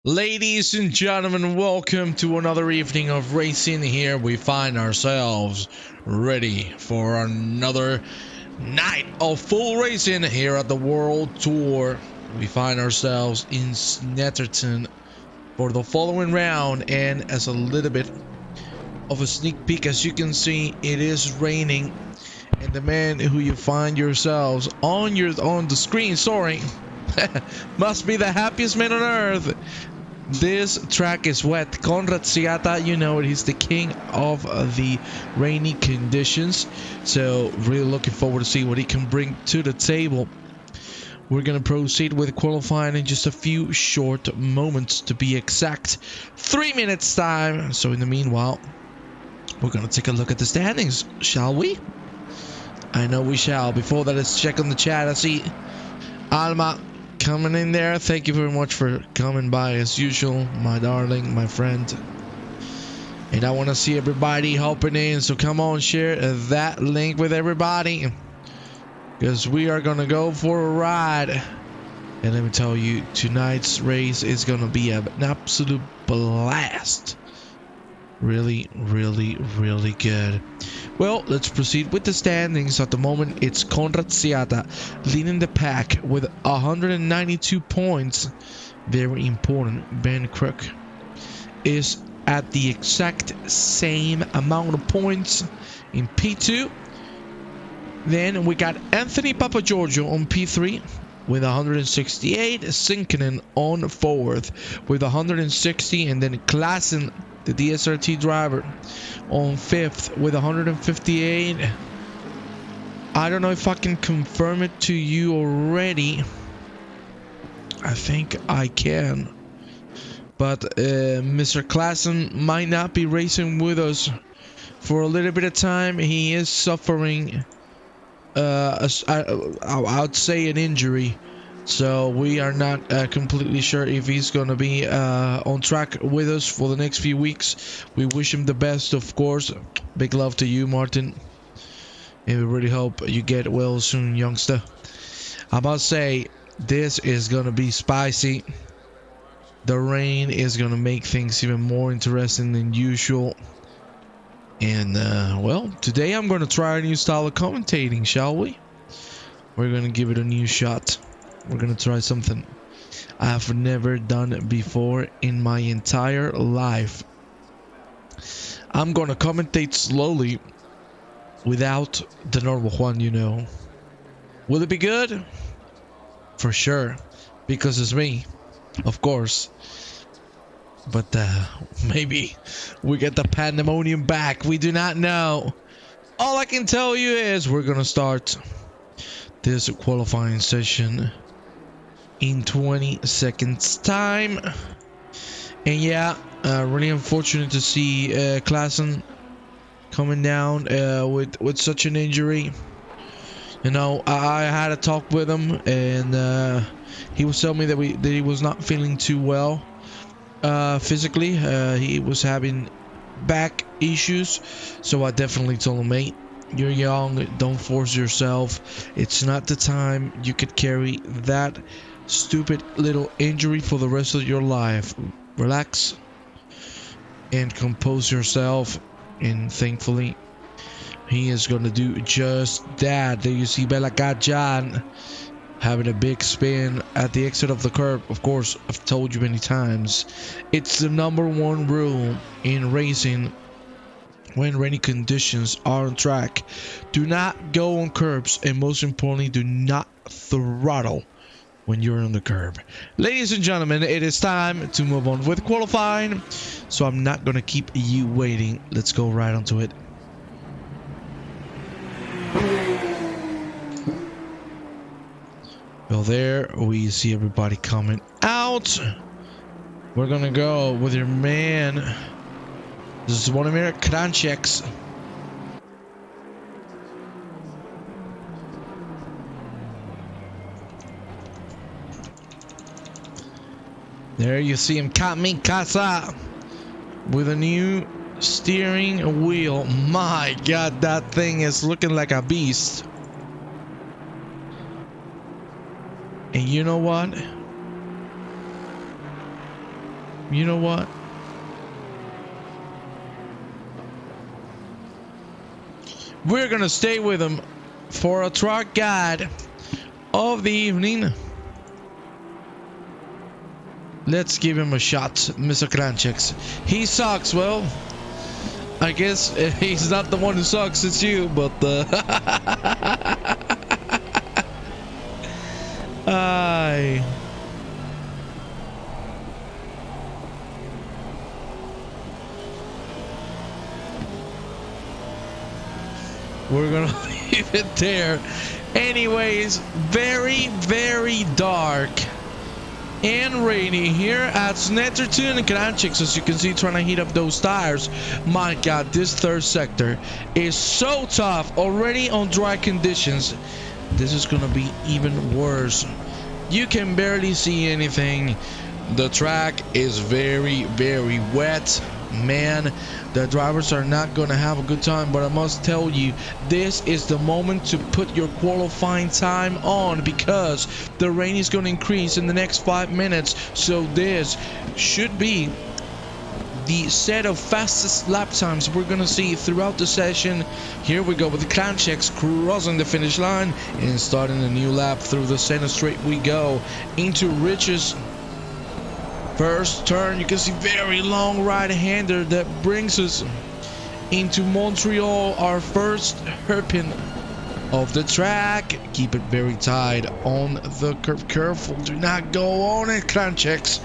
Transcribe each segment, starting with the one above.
Ladies and gentlemen, welcome to another evening of racing. Here we find ourselves ready for another night of full racing here at the World Tour. We find ourselves in Snetterton for the following round, and as a little bit of a sneak peek, as you can see, it is raining, and the man who you find yourselves on the screen, sorry, must be the happiest man on earth. This track is wet. Conrad Ciata, you know it, he's the king of the rainy conditions. So really looking forward to see what he can bring to the table. We're going to proceed with qualifying in just a few short moments, to be exact. 3 minutes time. So in the meanwhile, we're going to take a look at the standings, shall we? I know we shall. Before that, let's check on the chat. I see Alma coming in there. Thank you very much for coming by as usual, my darling, my friend. And I want to see everybody hopping in, so come on, share that link with everybody, because we are gonna go for a ride. And let me tell you, tonight's race is gonna be an absolute blast. Really good. Well, let's proceed with the standings. At the moment, it's Conrad Ciata leading the pack with 192 points. Very important. Ben Crook is at the exact same amount of points in P2. Then we got Anthony Papagiorgio on P3 with 168. Sinkinen on 4th with 160. And then Klassen, the DSRT driver, on 5th with 158. I don't know if I can confirm it to you already. I think I can. But Mr. Klassen might not be racing with us for a little bit of time. He is suffering, I'd say, an injury. So we are not completely sure if he's going to be on track with us for the next few weeks. We wish him the best, of course. Big love to you, Martin. And we really hope you get well soon, youngster. I must say, this is going to be spicy. The rain is going to make things even more interesting than usual. And, well, today I'm going to try a new style of commentating, shall we? We're going to give it a new shot. We're gonna try something I've never done before in my entire life. I'm gonna commentate slowly without the normal one, you know. Will it be good? For sure, because it's me, of course. But maybe we get the pandemonium back. We do not know. All I can tell you is we're gonna start this qualifying session in 20 seconds time. And yeah, really unfortunate to see Klassen coming down with such an injury. You know, I had a talk with him, and he was telling me that he was not feeling too well physically. He was having back issues, so I definitely told him, mate, you're young, don't force yourself. It's not the time you could carry that stupid little injury for the rest of your life. Relax and compose yourself, and thankfully he is going to do just that. There you see Bella Gajan having a big spin at the exit of the curb. Of course, I've told you many times, it's the #1 rule in racing. When rainy conditions are on track, do not go on curbs, and most importantly, do not throttle when you're on the curb. Ladies and gentlemen, it is time to move on with qualifying, so I'm not going to keep you waiting. Let's go right onto it. Well, there we see everybody coming out. We're going to go with your man, Zvonimir Krancheks. There you see him, Kamikasa, with a new steering wheel. My God, that thing is looking like a beast. And you know what? You know what? We're gonna stay with him for a track guide of the evening. Let's give him a shot, Mr. Krancheks. He sucks. Well, I guess he's not the one who sucks, it's you, but aye. We're gonna leave it there. Anyways, very dark and rainy here at Snetterton and Krancheks, as you can see, trying to heat up those tires. My god, this third sector is so tough already on dry conditions. This is gonna be even worse. You can barely see anything. The track is very wet. Man, the drivers are not gonna have a good time, but I must tell you, this is the moment to put your qualifying time on, because the rain is gonna increase in the next 5 minutes. So this should be the set of fastest lap times we're gonna see throughout the session. Here we go with the Krancheks crossing the finish line and starting a new lap. Through the center straight we go into Rich's first turn. You can see very long right-hander that brings us into Montreal, our first hairpin of the track. Keep it very tight on the curve. Careful, do not go on it, Krancheks.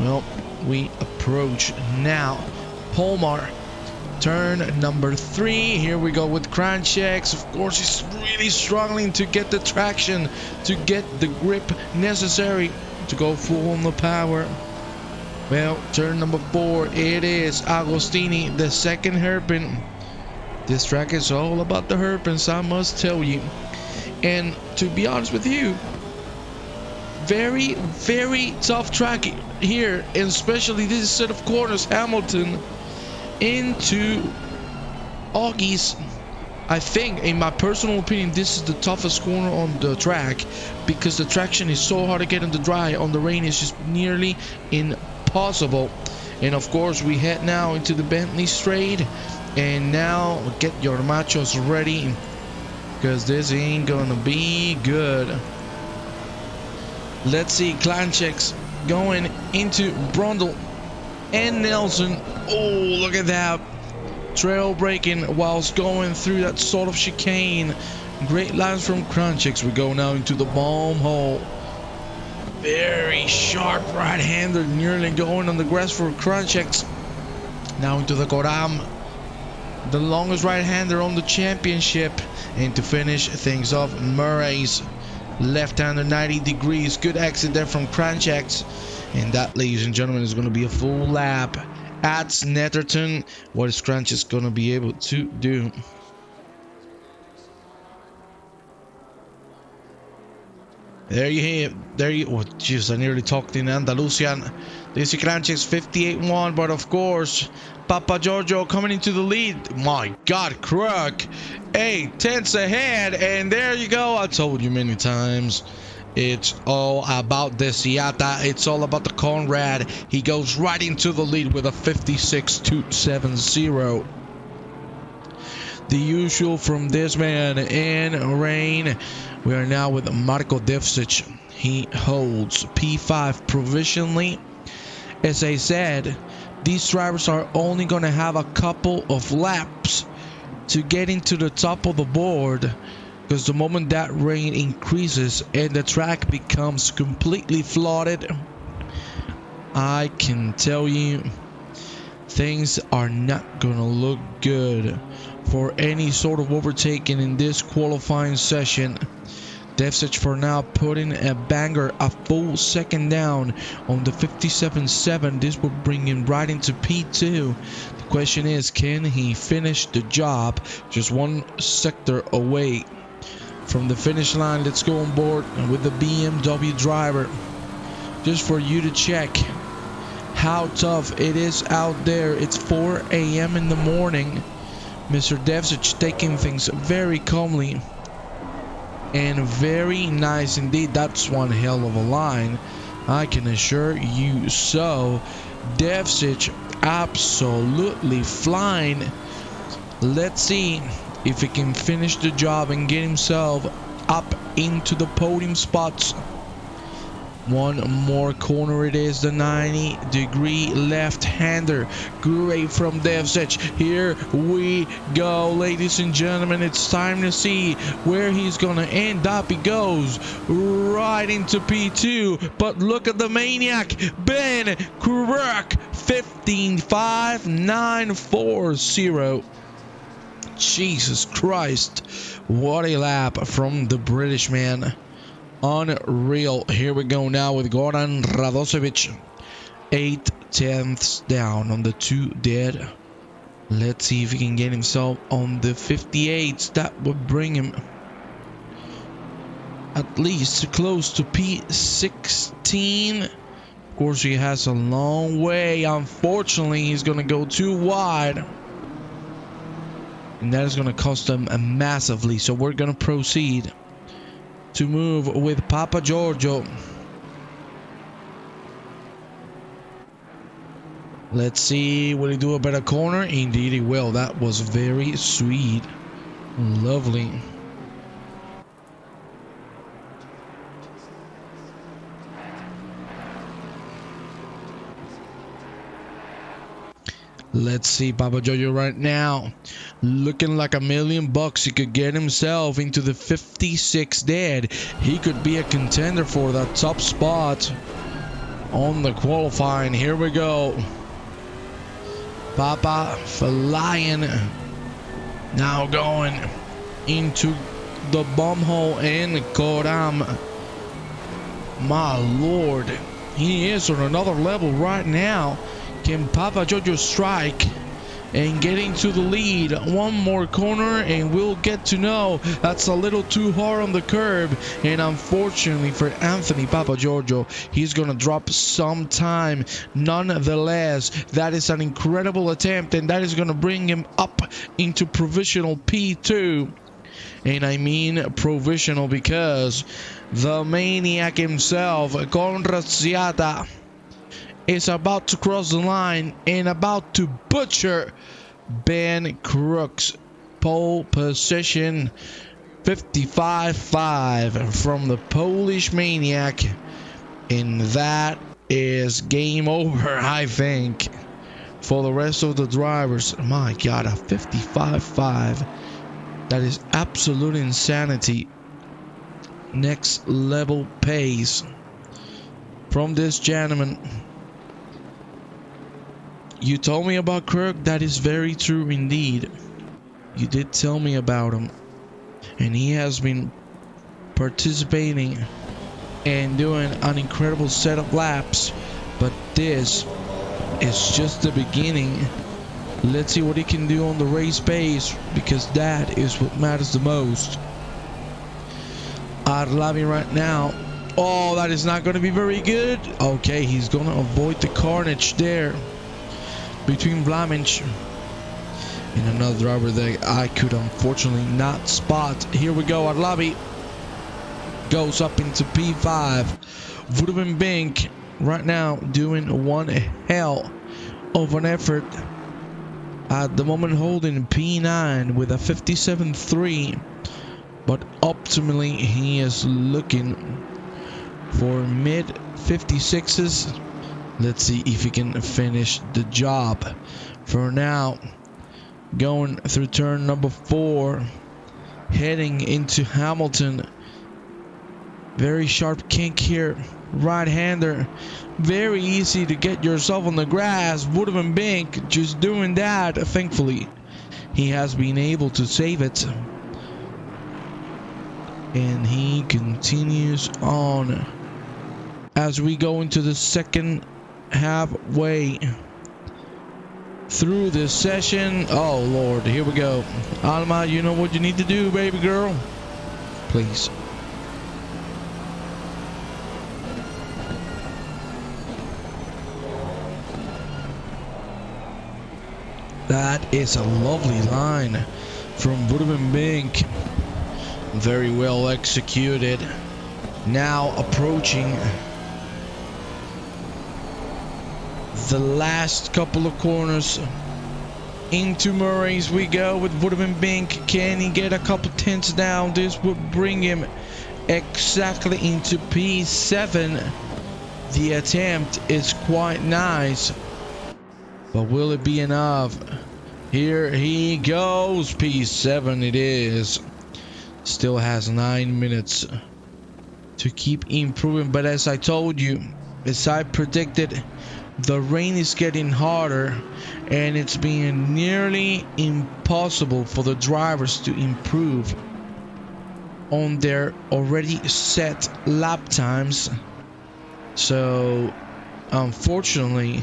Well, we approach now Polmar, turn number 3. Here we go with Krancheks. Of course, he's really struggling to get the traction, to get the grip necessary to go full on the power. Well, turn number 4, it is Agostini, the second hairpin. This track is all about the hairpins, I must tell you. And to be honest with you, very tough track here, and especially this set of corners. Hamilton into Augie's. I think, in my personal opinion, this is the toughest corner on the track, because the traction is so hard to get in the dry. On the rain, it's just nearly impossible. And of course, we head now into the Bentley straight, and now get your machos ready, because this ain't gonna be good. Let's see, Krancheks going into Brundle and Nelson. Oh, look at that. Trail braking whilst going through that sort of chicane. Great lines from Krancheks. We go now into the bomb hole. Very sharp right-hander, nearly going on the grass for Krancheks. Now into the Coram, the longest right-hander on the championship. And to finish things off, Murray's left-hander, 90 degrees. Good exit there from Krancheks. And that, ladies and gentlemen, is going to be a full lap at Snetterton. What is Krancheks going to be able to do? There you have, oh jeez, I nearly talked in Andalusian. This is Krancheks 58-1, but of course, Papa Giorgio coming into the lead. My God, Crook, 8 tenths ahead, and there you go. I told you many times, it's all about the Seata. It's all about the Conrad. He goes right into the lead with a 56.270. The usual from this man in rain. We are now with Marko Devcic. He holds P5 provisionally. As I said, these drivers are only going to have a couple of laps to get into the top of the board, because the moment that rain increases and the track becomes completely flooded, I can tell you things are not going to look good for any sort of overtaking in this qualifying session. Devcic for now putting a banger, a full second down on the 57.7. This will bring him right into P2. The question is, can he finish the job? Just one sector away from the finish line. Let's go on board with the BMW driver, just for you to check how tough it is out there. It's 4 a.m. in the morning. Mr. Devcic taking things very calmly and very nice indeed. That's one hell of a line, I can assure you so. Devsic absolutely flying. Let's see if he can finish the job and get himself up into the podium spots. One more corner it is, the 90-degree left-hander. Great from Devsic. Here we go, ladies and gentlemen. It's time to see where he's going to end up. He goes right into P2. But look at the maniac, Ben Crook, 15.5.940. Jesus Christ. What a lap from the British man. Unreal. Here we go now with Goran Radosevic. 8/10 down on the 2 dead. Let's see if he can get himself on the 58s. That would bring him at least close to P16. Of course, he has a long way. Unfortunately, he's going to go too wide. And that is going to cost him massively. So we're going to proceed to move with Papa Giorgio. Let's see, will he do a better corner? Indeed he will. That was very sweet. Lovely. Let's see Papa Giorgio right now. Looking like $1,000,000. He could get himself into the 56 dead. He could be a contender for that top spot on the qualifying. Here we go. Papa flying. Now going into the bomb hole in Koram. My lord. He is on another level right now. Can Papa Giorgio strike and get into the lead? One more corner and we'll get to know. That's a little too hard on the curb, and unfortunately for Anthony Papa Giorgio, he's gonna drop some time. Nonetheless, that is an incredible attempt, and that is gonna bring him up into provisional P2. And I mean provisional because the maniac himself, Konrad Ziata, is about to cross the line and about to butcher Ben Crook's pole position. 55.5 from the Polish maniac, and that is game over, I think, for the rest of the drivers. My god, a 55.5. That is absolute insanity. Next level pace from this gentleman. You told me about Kirk. That is very true indeed. You did tell me about him. And he has been participating and doing an incredible set of laps. But this is just the beginning. Let's see what he can do on the race pace, because that is what matters the most. Arlavi right now. Oh, that is not going to be very good. Okay, he's going to avoid the carnage there between Vlaminch and another driver that I could unfortunately not spot. Here we go. Arlavi goes up into P5. Vudovenbink right now doing one hell of an effort. At the moment holding P9 with a 57.3. But optimally he is looking for mid 56s. Let's see if he can finish the job. For now, going through turn number 4, heading into Hamilton. Very sharp kink here. Right-hander. Very easy to get yourself on the grass. Vudovenbink just doing that. Thankfully, he has been able to save it. And he continues on as we go into the second halfway through this session. Oh lord, here we go. Alma, you know what you need to do, baby girl. Please. That is a lovely line from Vudovenbink. Very well executed. Now approaching The last couple of corners. Into Murray's we go with Woodman Bink. Can he get a couple tenths down? This would bring him exactly into P7. The attempt is quite nice, but will it be enough? Here he goes. P7 it is. Still has 9 minutes to keep improving, but as I told you, as I predicted, the rain is getting harder and it's being nearly impossible for the drivers to improve on their already set lap times. So unfortunately,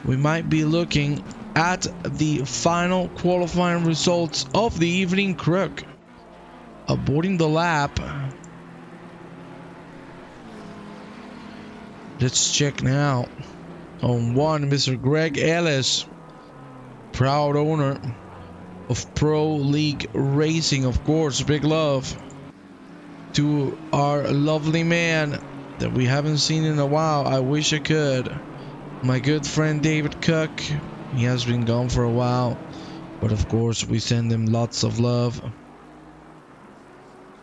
we might be looking at the final qualifying results of the evening crook. Aborting the lap. Let's check now. On one, Mr. Greg Ellis, proud owner of Pro League Racing, of course. Big love to our lovely man that we haven't seen in a while. I wish I could. My good friend David Cook. He has been gone for a while, but of course we send him lots of love.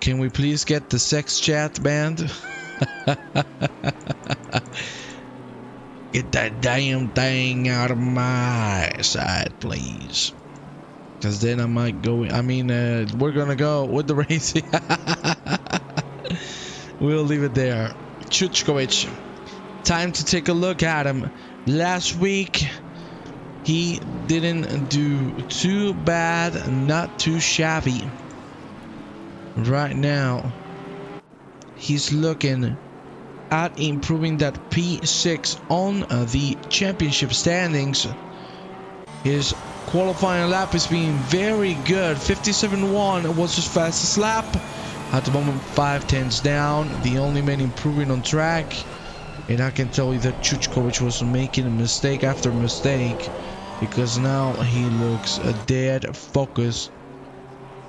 Can we please get the sex chat banned? Get that damn thing out of my side, please. Because then I might go. We're gonna go with the racing. We'll leave it there. Chuchkovic. Time to take a look at him. Last week, he didn't do too bad, not too shabby. Right now, he's looking at improving that P6 on the championship standings. His qualifying lap is being very good. 57.1 was his fastest lap. At the moment, 5 tenths down. The only man improving on track. And I can tell you that Chuchkovic was making a mistake after mistake, because now he looks dead focused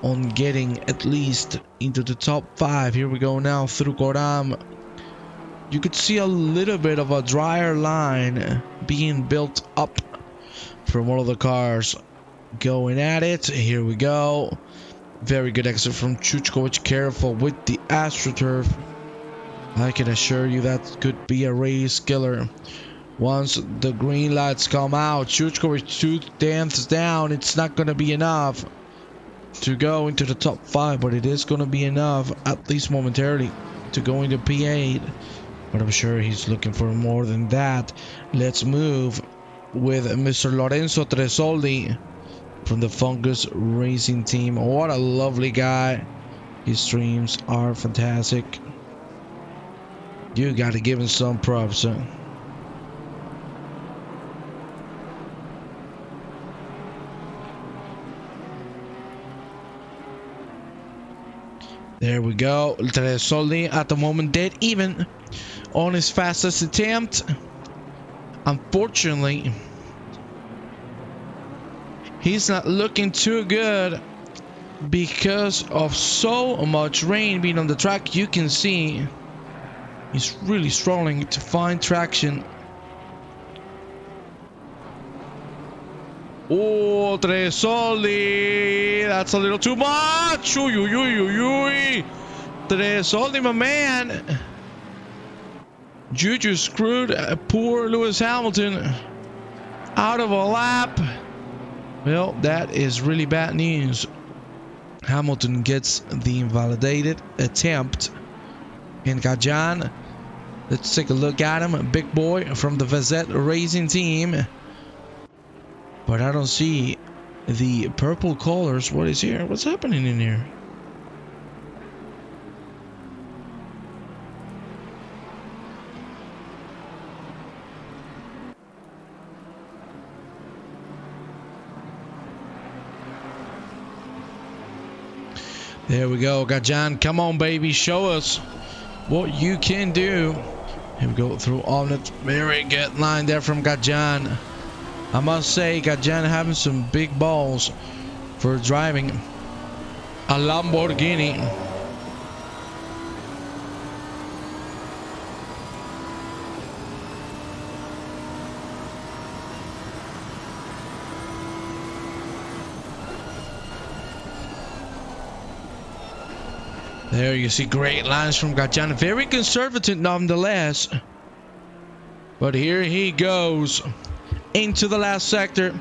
on getting at least into the top 5. Here we go now through Goram. You could see a little bit of a drier line being built up from all of the cars going at it. Here we go. Very good exit from Chuchkovic. Careful with the AstroTurf. I can assure you that could be a race killer. Once the green lights come out, Chuchkovic 2 tenths down. It's not going to be enough to go into the top 5, but it is going to be enough, at least momentarily, to go into P8. But I'm sure he's looking for more than that. Let's move with Mr. Lorenzo Tresoldi from the Fungus Racing Team. What a lovely guy. His streams are fantastic. You gotta give him some props, huh? There we go. Tresoldi at the moment dead even on his fastest attempt. Unfortunately, he's not looking too good because of so much rain being on the track. You can see he's really struggling to find traction. Oh, Tresoldi, that's a little too much. Tresoldi, my man. Juju screwed poor Lewis Hamilton out of a lap. Well, that is really bad news. Hamilton gets the invalidated attempt. And Gajan, let's take a look at him. A big boy from the Vezet Racing Team. But I don't see the purple colors. What is here? What's happening in here? There we go, Gajan. Come on, baby. Show us what you can do. Here we go through Omnet. Very good line there from Gajan. I must say, Gajan having some big balls for driving a Lamborghini. There you see great lines from Gajana. Very conservative nonetheless. But here he goes. Into the last sector.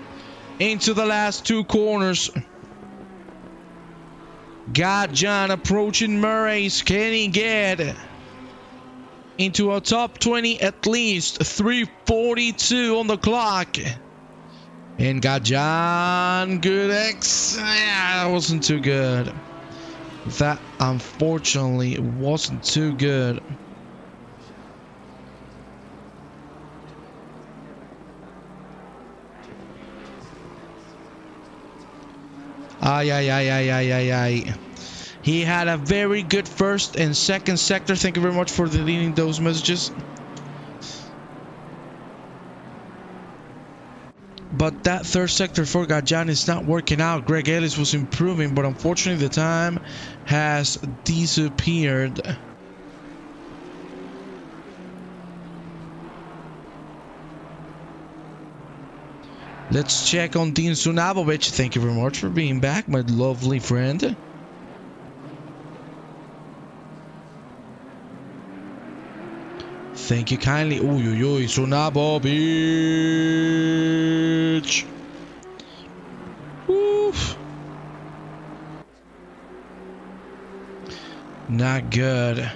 Into the last two corners. Gajan approaching Murray's. Can he get into a top 20 at least? 3:42 on the clock. And Gajan, good X. Yeah, that wasn't too good. That unfortunately wasn't too good. Ay. He had a very good first and second sector. Thank you very much for deleting those messages. But that third sector for Gajan is not working out. Greg Ellis was improving, but unfortunately the time has disappeared. Let's check on Dean Sunabovic. Thank you very much for being back, my lovely friend. Thank you kindly. Uy, Sunabovic. Oof. Not good.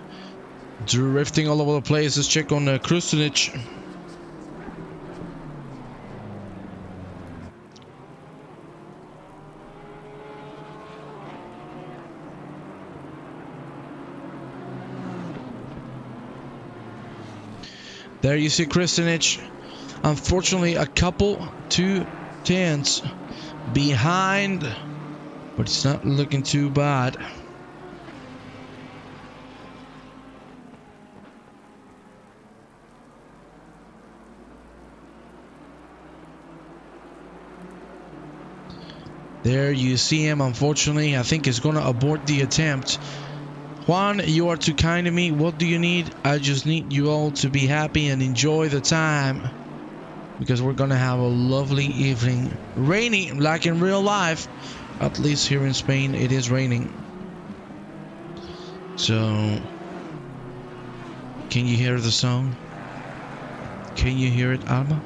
Drifting all over the place. Let's check on Krustinic. There you see Kristinic. Unfortunately, a couple 2/10s behind, but it's not looking too bad. There you see him. Unfortunately, I think he's gonna abort the attempt. Juan, you are too kind to me. What do you need? I just need you all to be happy and enjoy the time, because we're gonna have a lovely evening. Rainy, like in real life. At least here in Spain, it is raining. So, can you hear the song? Can you hear it, Alma?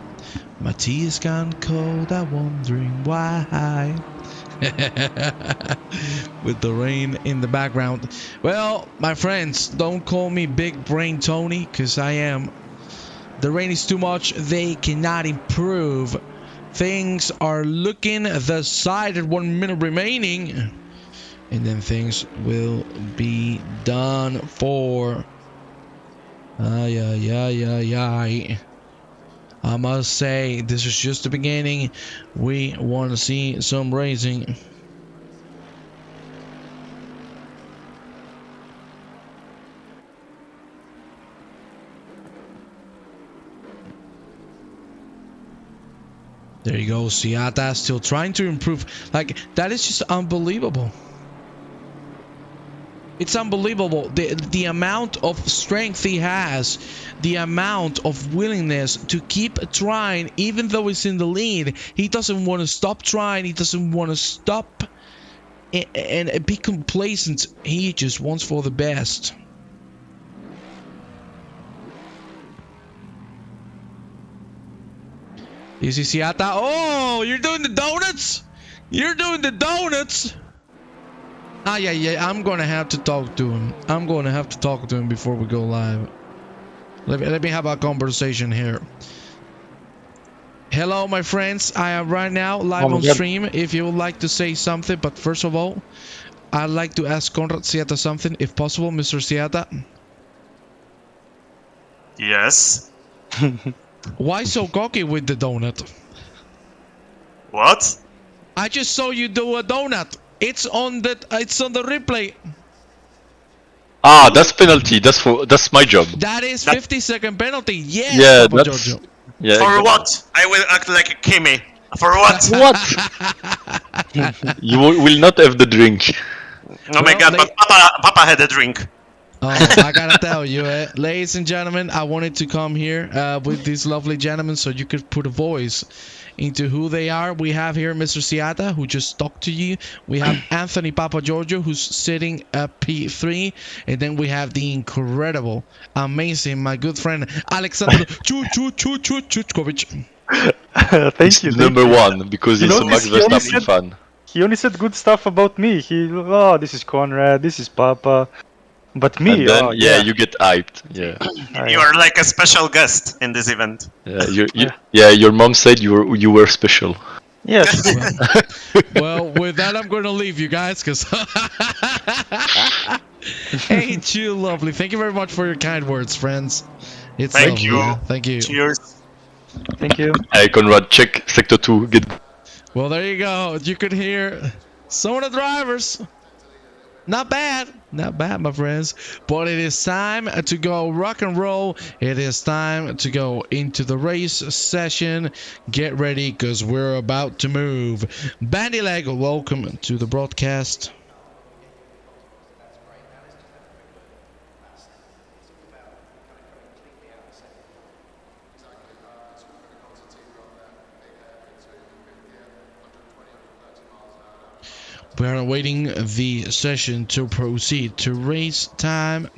My tea is gone cold, I'm wondering why. With the rain in the background. Well, my friends, don't call me Big Brain Tony, because I am. The rain is too much. They cannot improve. Things are looking decided. 1 minute remaining, and then things will be done for. Ay. I must say, this is just the beginning. We want to see some racing. There you go, Siata still trying to improve. Like, that is just unbelievable. It's unbelievable, the amount of strength he has, the amount of willingness to keep trying, even though he's in the lead. He doesn't want to stop trying. He doesn't want to stop and be complacent. He just wants for the best. You see Siata? Oh, you're doing the donuts? You're doing the donuts? Yeah, I'm gonna have to talk to him. I'm gonna have to talk to him before we go live. Let me have a conversation here. Hello, my friends. I am right now live on stream. If you would like to say something, but first of all, I'd like to ask Conrad Siata something, if possible, Mr. Siata. Yes. Why so cocky with the donut? What? I just saw you do a donut. It's on the replay. Ah, that's penalty. That's my job. That is 50-second penalty. Yes, yeah, Papa Giorgio. Yeah. For what? I will act like a Kimmy. For what? What? You will not have the drink. Oh my God! But Papa had a drink. Oh, I gotta tell you, ladies and gentlemen, I wanted to come here with these lovely gentlemen so you could put a voice into who they are. We have here Mr. Siata, who just talked to you. We have Anthony Papa Giorgio, who's sitting at P3. And then we have the incredible, amazing, my good friend, Alexander Chuchkovic. He's Thank you, the thank number you. one because You he's a notice Max he only Verstappen said fan. he only said good stuff about me. This is Conrad, this is Papa, but And me, then, oh yeah, yeah, you get hyped. Yeah. You are like a special guest in this event. Yeah, Yeah. yeah, your mom said you were special. Yeah, she did. Well, with that, I'm going to leave you guys because ain't you lovely. Thank you very much for your kind words, friends. It's Thank lovely. you. Yeah? Thank you. Cheers. Thank you. Hey, Conrad, check Sector 2. Get. Well, there you go. You could hear some of the drivers. Not bad. Not bad, my friends. But it is time to go rock and roll. It is time to go into the race session. Get ready because we're about to move. Bandy Leg, welcome to the broadcast. We are awaiting the session to proceed to race time.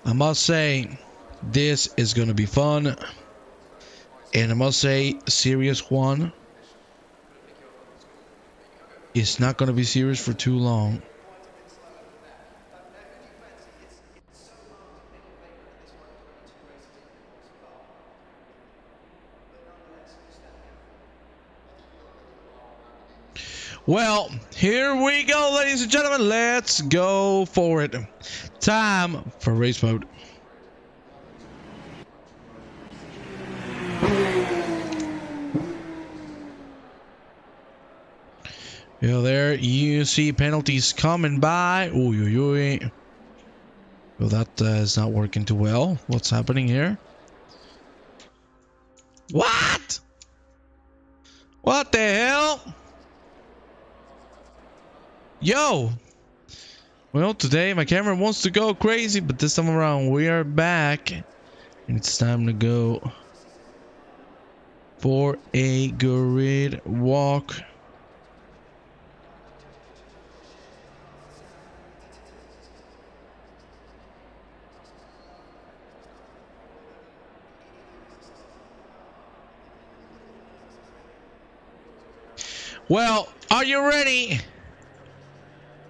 I must say, this is going to be fun. And I must say, Series 1 is not going to be serious for too long. Well, here we go, ladies and gentlemen. Let's go for it. Time for race mode. Yeah, there you see penalties coming by. Ooh, ooh, ooh. Well, that is not working too well. What's happening here? What? What the hell? Yo! Well, today my camera wants to go crazy, but this time around we are back. And it's time to go for a grid walk. Well, are you ready?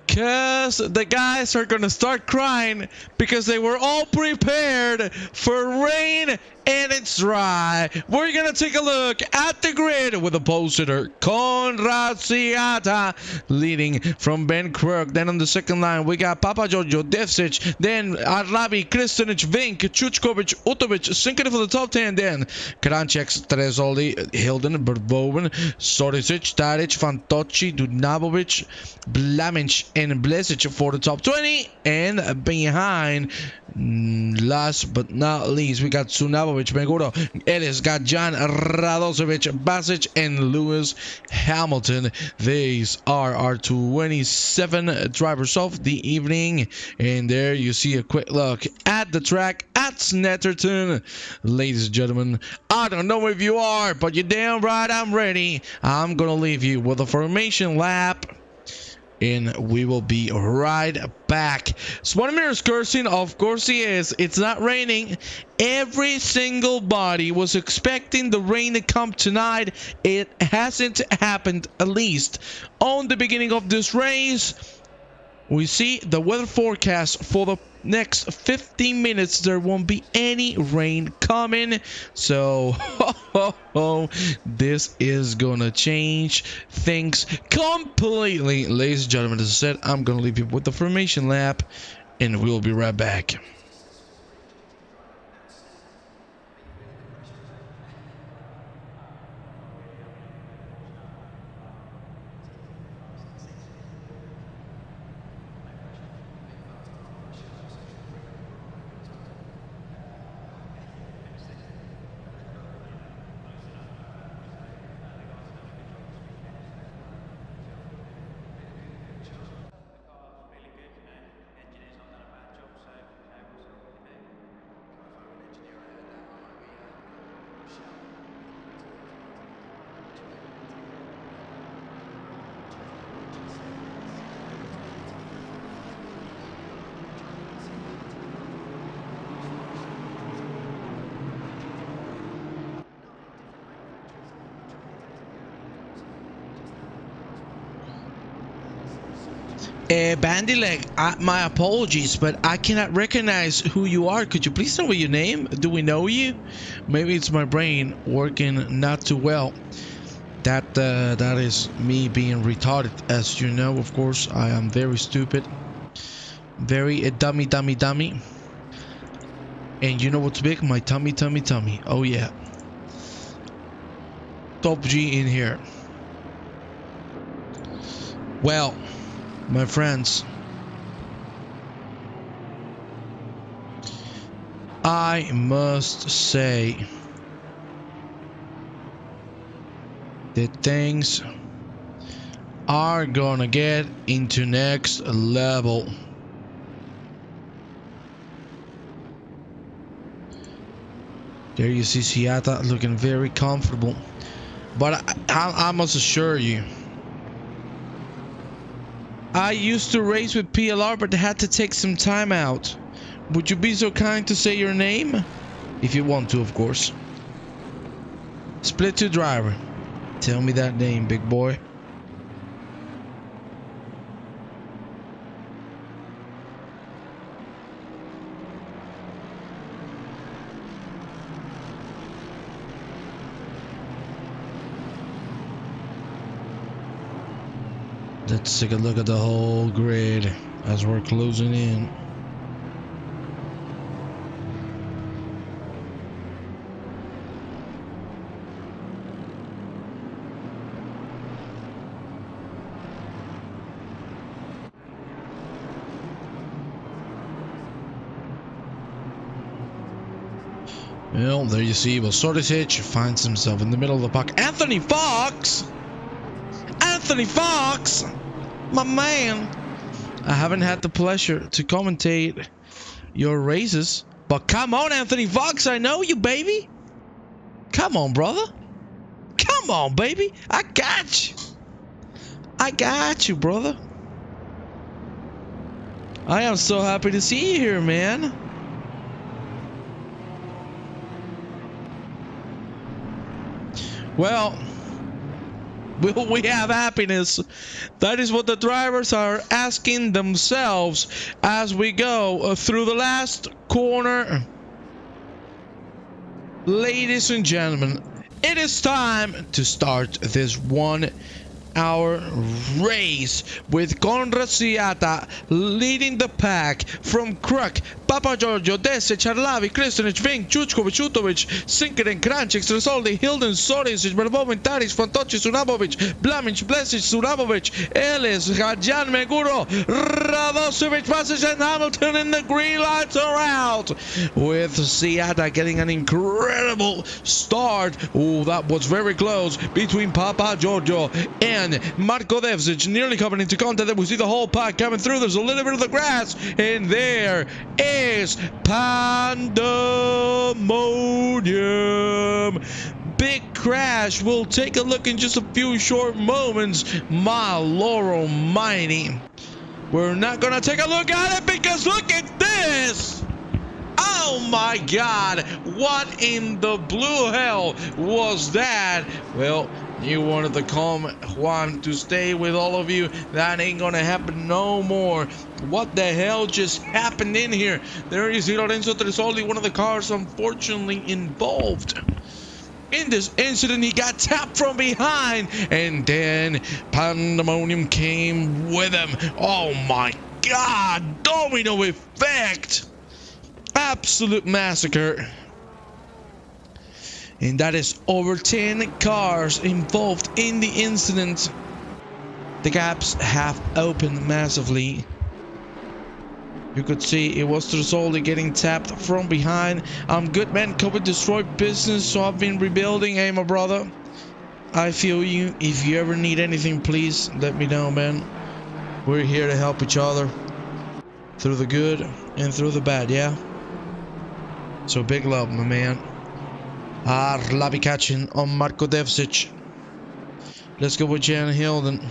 Cause the guys are gonna start crying because they were all prepared for rain and it's dry. We're gonna take a look at the grid with a pole sitter, Conrad Siata, leading from Ben Krug. Then on the second line, we got Papa Giorgio, Devsic, then Arlabi, Kristinic, Vink, Chuchkovic, Utovic, sinking for the top 10. Then Kranček, Trezoli, Hilden, Berboven, Sorisic, Taric, Fantocci, Dudnavovic, Blamic, and Blesic for the top 20. And behind, last but not least, we got Tsunavovic, Meguro, Ellis, got Jan Radosevic, Basic, and Lewis Hamilton. These are our 27 drivers of the evening. And there you see a quick look at the track at Snetterton. Ladies and gentlemen, I don't know if you are, but you're damn right I'm ready. I'm gonna leave you with a formation lap. And we will be right back. Swanimir is cursing. Of course he is. It's not raining. Every single body was expecting the rain to come tonight. It hasn't happened, at least on the beginning of this race. We see the weather forecast for the next 15 minutes. There won't be any rain coming. So, this is going to change things completely. Ladies and gentlemen, as I said, I'm going to leave you with the formation lap. And we'll be right back. Bandy Leg, my apologies, but I cannot recognize who you are. Could you please tell me your name? Do we know you? Maybe it's my brain working not too well. That is me being retarded. As you know, of course, I am very stupid. Very dummy. And you know what's big? My tummy. Oh yeah. Top G in here. Well, my friends, I must say that things are gonna get into next level. There you see Seattle looking very comfortable. But I must assure you, I used to race with PLR, but had to take some time out. Would you be so kind to say your name? If you want to, of course. Split 2 driver. Tell me that name, big boy. Let's take a look at the whole grid as we're closing in. Well, there you see, Hitch finds himself in the middle of the pack. Anthony Fox! Anthony Fox! My man! I haven't had the pleasure to commentate your races, but come on, Anthony Fox, I know you, baby! Come on, brother! Come on, baby! I got you! I got you, brother! I am so happy to see you here, man! Well, will we have happiness? That is what the drivers are asking themselves as we go through the last corner. Ladies and gentlemen, it is time to start this 1 hour race with Konrad Siata leading the pack from Kruk, Papa Giorgio, Dese, Charlavi, Kristinic, Vink, Chuchkovic, Utovic, Sinkerin, Krančić, Stresoldi, Hilden, Sorisic, Barbovin, Taris, Fantocci, Sunabovic, Blamic, Blesic, Sunabovic, Ellis, Hadjan, Meguro, Radosevic, Pasic, and Hamilton, and the green lights are out with Siata getting an incredible start. Oh, that was very close between Papa Giorgio and Marko Devzic, nearly coming into contact. There we see the whole pack coming through. There's a little bit of the grass, and there is pandemonium. Big crash. We'll take a look in just a few short moments. My Lord Almighty. We're not gonna take a look at it because look at this. Oh my God, what in the blue hell was that? Well, you wanted to calm Juan to stay with all of you. That ain't gonna happen no more. What the hell just happened in here? There you see Lorenzo Tresoldi, one of the cars unfortunately involved. In this incident, he got tapped from behind, and then pandemonium came with him. Oh my God, domino effect. Absolute massacre. And that is over 10 cars involved in the incident. The gaps have opened massively. You could see it was Tresoldi getting tapped from behind. I'm good, man. COVID destroyed business, so I've been rebuilding. Hey, my brother, I feel you. If you ever need anything, please let me know, man. We're here to help each other through the good and through the bad, yeah? So big love, my man. Arlabi catching on Marko Devzic. Let's go with Jan Hilden.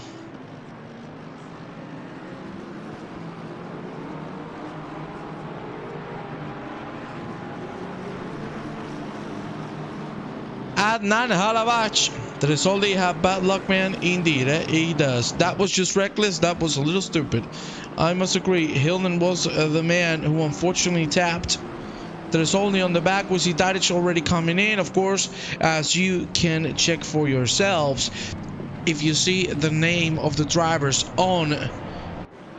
Adnan Halavac. Tresoldi have bad luck, man. Indeed, he does. That was just reckless. That was a little stupid. I must agree. Hilden was the man who unfortunately tapped. Tresoldi on the back. Was Tadic already coming in? Of course, as you can check for yourselves. If you see the name of the drivers on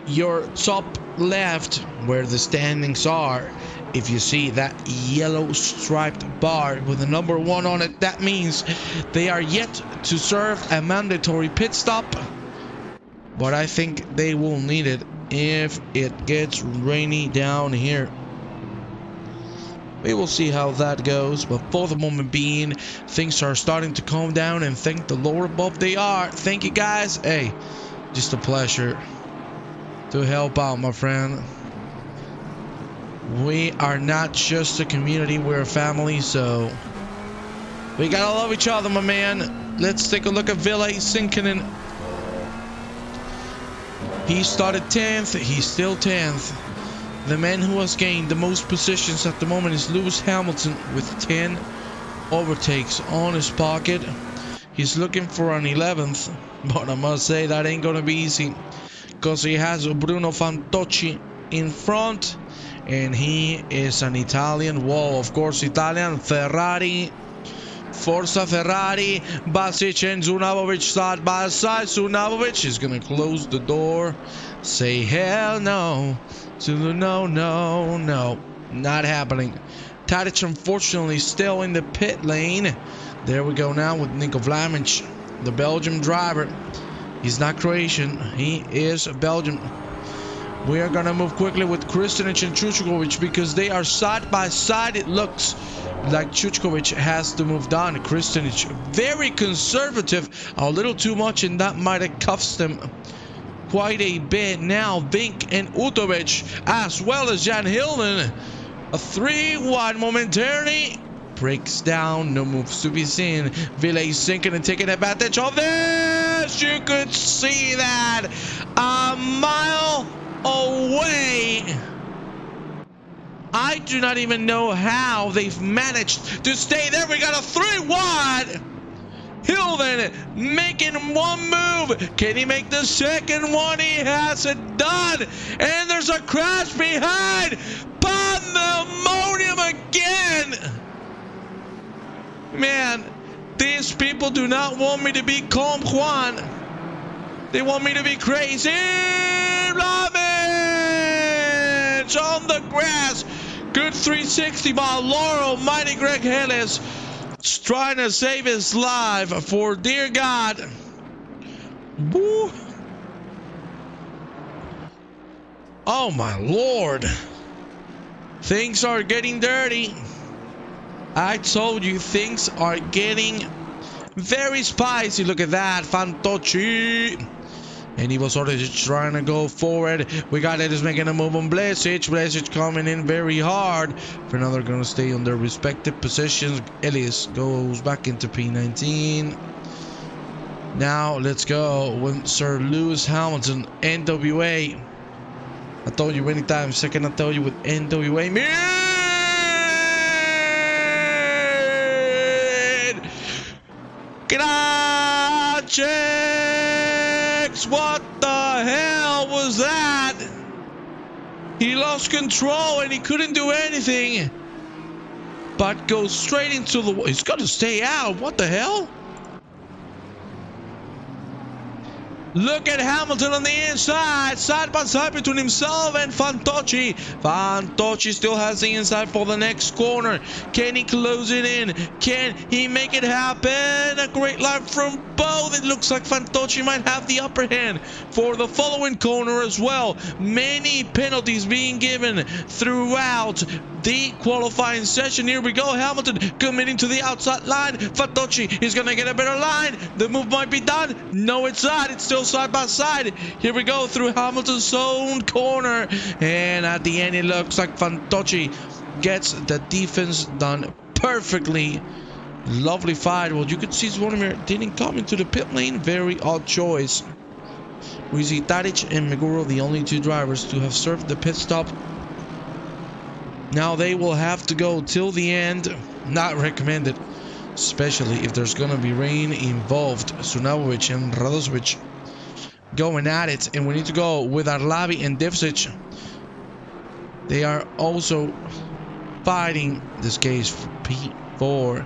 your top left where the standings are, if you see that yellow striped bar with the number 1 on it, that means they are yet to serve a mandatory pit stop. But I think they will need it if it gets rainy down here. We will see how that goes, but for the moment being, things are starting to calm down, and thank the Lord above they are. Thank you guys. Hey, just a pleasure to help out, my friend. We are not just a community, we're a family, so we gotta love each other, my man. Let's take a look at Ville Sinkinen. He started 10th, he's still 10th. The man who has gained the most positions at the moment is Lewis Hamilton with 10 overtakes on his pocket. He's looking for an 11th, but I must say that ain't gonna be easy because he has Bruno Fantocci in front, and he is an Italian. Whoa, of course, Italian. Ferrari. Forza Ferrari. Basic and Zunovic side by side. Zunovic is gonna close the door. Say hell no to the no. Not happening. Tadic unfortunately still in the pit lane. There we go now with Nico Vlamic, the Belgian driver. He's not Croatian. He is Belgian. We are going to move quickly with Kristinic and Chuchkovic because they are side by side. It looks like Chuchkovic has to move down. Kristinic very conservative, a little too much, and that might have cost him quite a bit. Now Vink and Utovic as well as Jan Hilden. A 3-1 momentarily breaks down. No moves to be seen. Ville sinking and taking advantage of this. You could see that a mile away. I do not even know how they've managed to stay there. We got a 3-1. Hilden making one move. Can he make the second one? He has it done. And there's a crash behind. Pandemonium again. Man, these people do not want me to be calm, Juan. They want me to be crazy. Ravage on the grass. Good 360 by Laurel. Mighty Greg Hillis trying to save his life for dear God. Woo. Oh my Lord. Things are getting dirty. I told you things are getting very spicy. Look at that. Fantocci. And he was already trying to go forward. We got Ellis making a move on Blesic. Blesic coming in very hard. Fernando going to stay on their respective positions. Ellis goes back into P19. Now let's go with Sir Lewis Hamilton, NWA. I told you anytime. Second, I tell you with NWA. Checks. What the hell was that? He lost control and he couldn't do anything but goes straight into the wall. He's got to stay out. What the hell? Look at Hamilton on the inside, side by side between himself and Fantocci. Fantocci still has the inside for the next corner. Can he close it in? Can he make it happen? A great line from both. It looks like Fantocci might have the upper hand for the following corner as well. Many penalties being given throughout the qualifying session. Here we go. Hamilton committing to the outside line. Fantocci is going to get a better line. The move might be done. No, it's not. It's still side by side. Here we go through Hamilton's own corner. And at the end, it looks like Fantocci gets the defense done perfectly. Lovely fight. Well, you could see Zvonimir didn't come into the pit lane. Very odd choice. We see Tadic and Meguro, the only two drivers to have served the pit stop. Now they will have to go till the end. Not recommended. especially if there's gonna be rain involved. Sunawovic and Radosevic going at it, and we need to go with Arlavi and Divsic. They are also fighting this case for P4.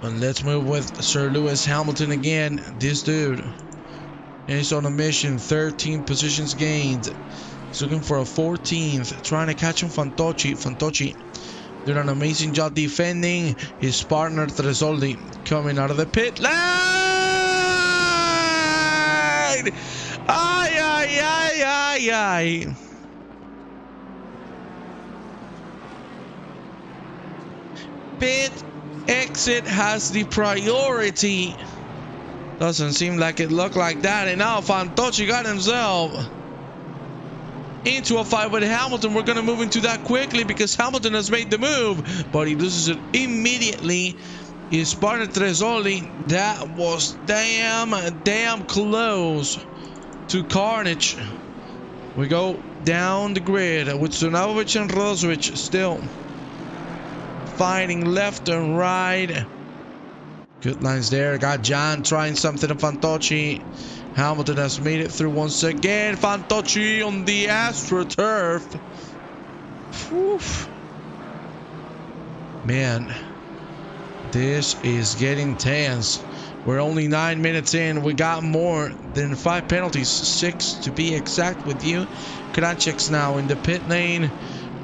And let's move with Sir Lewis Hamilton again. This dude is on a mission. 13 positions gained. He's looking for a 14th. Trying to catch him, Fantocci. Fantocci doing an amazing job defending his partner Tresoldi coming out of the pit lane. Ay, ay, ay, ay, ay. Pit exit has the priority. Doesn't seem like it looked like that. And now Fantocci got himself into a fight with Hamilton. We're going to move into that quickly because Hamilton has made the move, but he loses it immediately. His partner Tresoldi, that was damn close to carnage. We go down the grid with Sunawovic and Radosevic still fighting left and right. Good lines there. Got John trying something to Fantocci. Hamilton has made it through once again. Fantocci on the AstroTurf. Whew. Man, this is getting tense. We're only 9 minutes in. We got more than 5 penalties. 6 to be exact with you. Kranchek's now in the pit lane.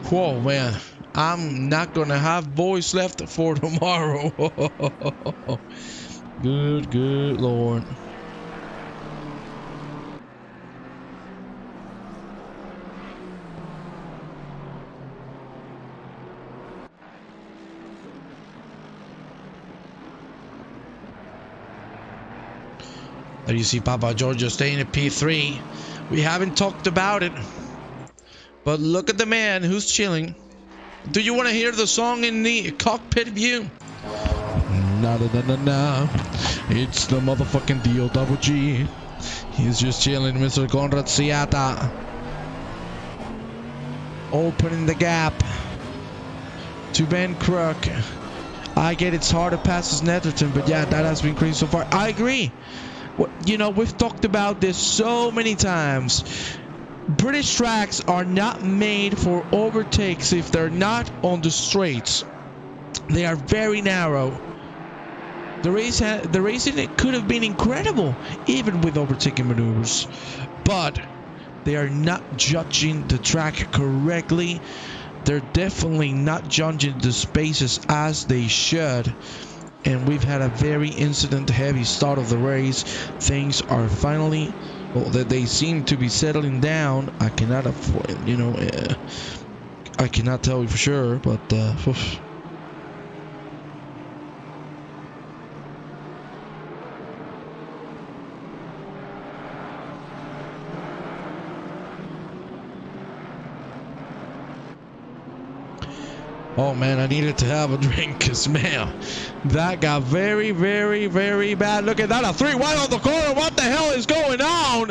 Whoa, man. I'm not gonna have voice left for tomorrow. Good Lord. There you see Papa Giorgio staying at P3. We haven't talked about it, but look at the man who's chilling. Do you want to hear the song in the cockpit view? No. It's the motherfucking DOWG. He's just chilling, Mr. Conrad Siata. Opening the gap to Ben Crook. I get it's hard to pass Snetterton, but yeah, that has been crazy so far. I agree. You know, we've talked about this so many times. British tracks are not made for overtakes if they're not on the straights. They are very narrow. The racing it could have been incredible, even with overtaking maneuvers. But they are not judging the track correctly. They're definitely not judging the spaces as they should. And we've had a very incident-heavy start of the race. Things are finally, well, that they seem to be settling down. I cannot afford, you know, I cannot tell you for sure, but oof. Oh man, I needed to have a drink because man, that got very, very, very bad. Look at that, a 3 wide on the corner. What the hell is going on?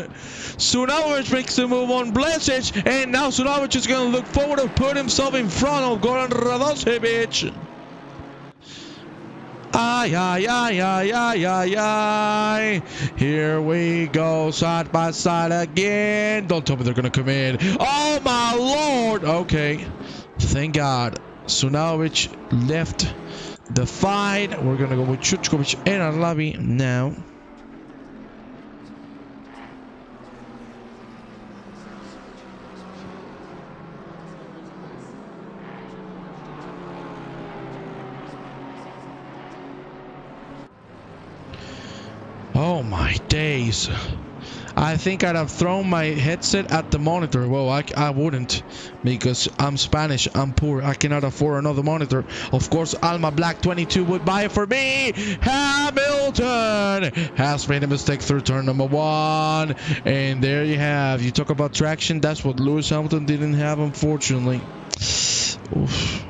Sunawovic makes the move on Blesic, and now Sunawovic is going to look forward to put himself in front of Goran Radosevic. Ay, ay, ay, ay, ay, ay, ay. Here we go, side by side again. Don't tell me they're going to come in. Oh my lord. Okay, thank God. Sunawovic left the fight. We're gonna go with Chuchkovic and Arlavi now. Oh my days. I think I'd have thrown my headset at the monitor. Well, I wouldn't, because I'm Spanish, I'm poor, I cannot afford another monitor. Of course, Alma Black 22 would buy it for me. Hamilton has made a mistake through turn number 1. And there you have, you talk about traction, that's what Lewis Hamilton didn't have, unfortunately. Oof.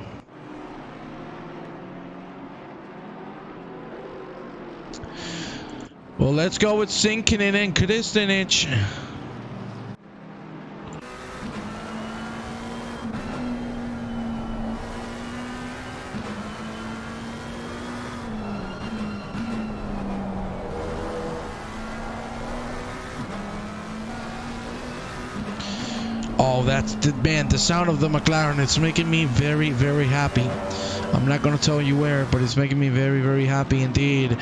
Well, let's go with Sinkinen and Kristinic. Oh, that's the man. The sound of the McLaren. It's making me very, very happy. I'm not gonna tell you where, but it's making me very, very happy indeed.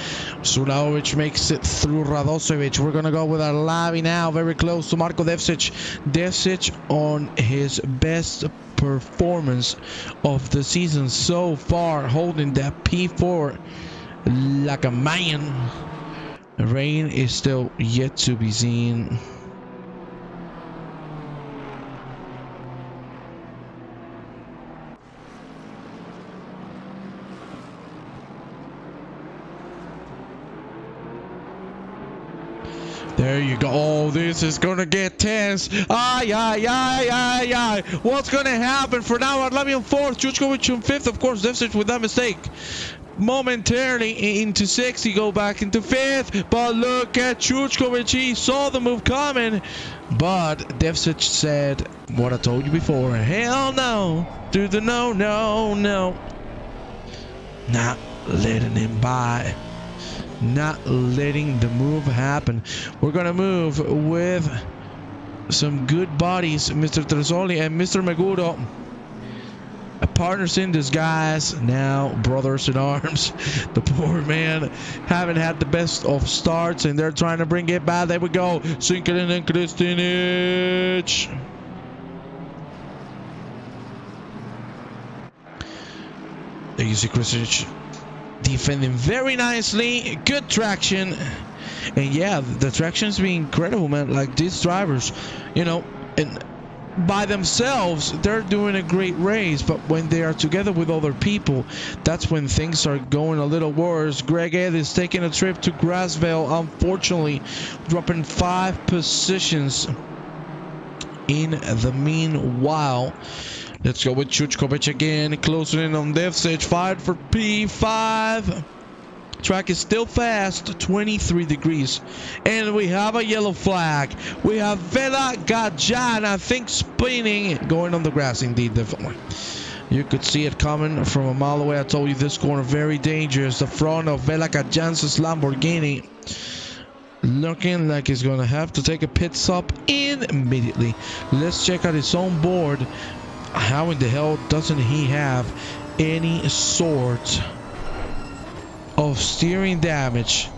Sulaovic makes it through Radosevic. We're gonna go with Arlavi now, very close to Marko Devsic. Devsic on his best performance of the season so far, holding that P4 like a man. The rain is still yet to be seen. There you go. Oh, this is gonna get tense. Ay, ay, ay, ay, ay. What's gonna happen? For now, Arlavi on 4th, Chuchkovic on 5th. Of course, Devsic with that mistake. Momentarily into 6th, he go back into 5th. But look at Chuchkovic. He saw the move coming. But Devsic said what I told you before. Hell no. Do the no, no, no. Not letting him by. Not letting the move happen. We're gonna move with some good bodies, Mr. Tresoli and Mr. Meguro. Partners in disguise, now brothers in arms. The poor man haven't had the best of starts, and they're trying to bring it back. There we go. Sinkelin and Kristinic. There you see Kristinic defending very nicely. Good traction. And yeah, the traction's been incredible, man. Like, these drivers, you know, and by themselves, they're doing a great race, but when they are together with other people, that's when things are going a little worse. Greg Ed is taking a trip to Grassville, unfortunately, dropping 5 positions in the meanwhile. Let's go with Chuchkovic again, closing in on Devsic, fired for P5. Track is still fast, 23 degrees. And we have a yellow flag. We have Vela Gajan, I think, spinning, going on the grass, indeed, definitely. You could see it coming from a mile away. I told you this corner, very dangerous. The front of Vela Gajan's Lamborghini looking like he's going to have to take a pit stop immediately. Let's check out his own board. How in the hell doesn't he have any sort of steering damage?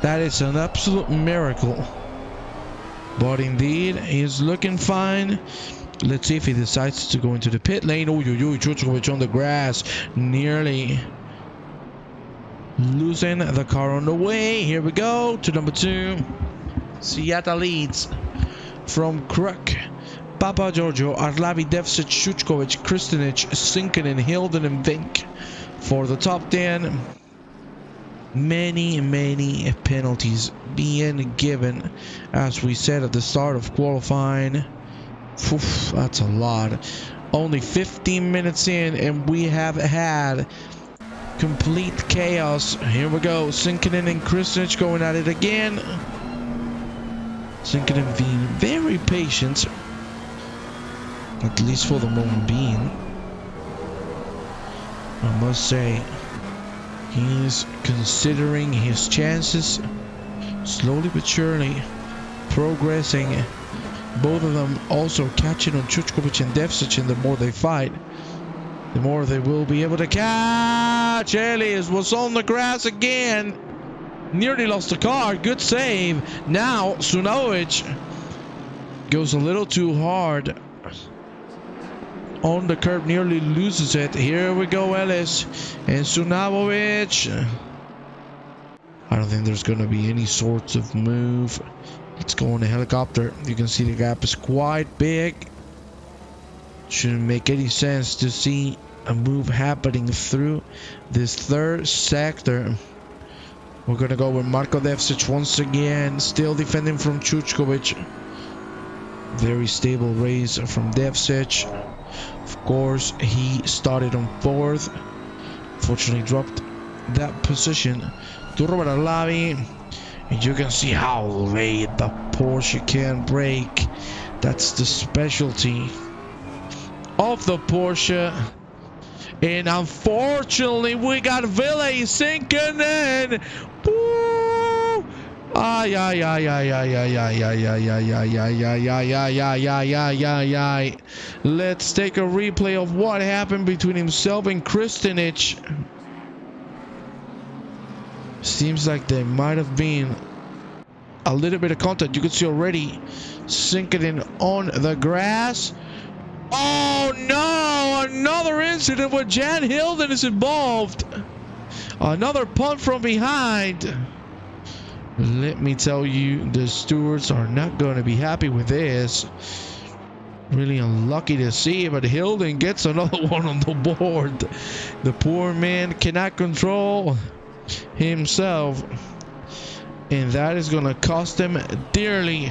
That is an absolute miracle. But indeed, he's looking fine. Let's see if he decides to go into the pit lane. Oh, Chuchkovic on the grass, nearly losing the car on the way. Here we go to number 2. Seattle leads from Kruk, Papa Giorgio, Arlavi, Devsic, Chuchkovic, Kristinic, Sinkinen, Hilden, and Vink for the top 10. Many penalties being given, as we said at the start of qualifying. Oof, that's a lot. Only 15 minutes in, and we have had complete chaos. Here we go. Sinkinen and Kristinic going at it again. Sinkinen being very patient, at least for the moment being. I must say, he's considering his chances, slowly but surely progressing. Both of them also catching on Chuchkovic and Devsic, and the more they fight, the more they will be able to catch. Elias was on the grass again. Nearly lost the car. Good save. Now Sunovic goes a little too hard on the curb, nearly loses it. Here we go, Ellis and Sunavovic. I don't think there's going to be any sorts of move. Let's go on the helicopter. You can see the gap is quite big. Shouldn't make any sense to see a move happening through this third sector. We're going to go with Marko Devsic once again, still defending from Chuchkovic. Very stable race from Devsic. Of course, he started on 4th. Fortunately, dropped that position to Robert Arlavi. And you can see how late the Porsche can brake. That's the specialty of the Porsche. And unfortunately, we got Ville sinking in. Woo! Ay, ay, ay, ay, ay, ay, ay, ay, ay, ay, ay, ay, ay, ay, ay, ay, ay, ay, ay, ay. Let's take a replay of what happened between himself and Kristenich. Seems like there might have been a little bit of contact. You can see already sinking in on the grass. Oh no! Another incident where Jan Hilden is involved. Another punt from behind. Let me tell you, the stewards are not going to be happy with this. Really unlucky to see, but Hilden gets another one on the board. The poor man cannot control himself, and that is going to cost him dearly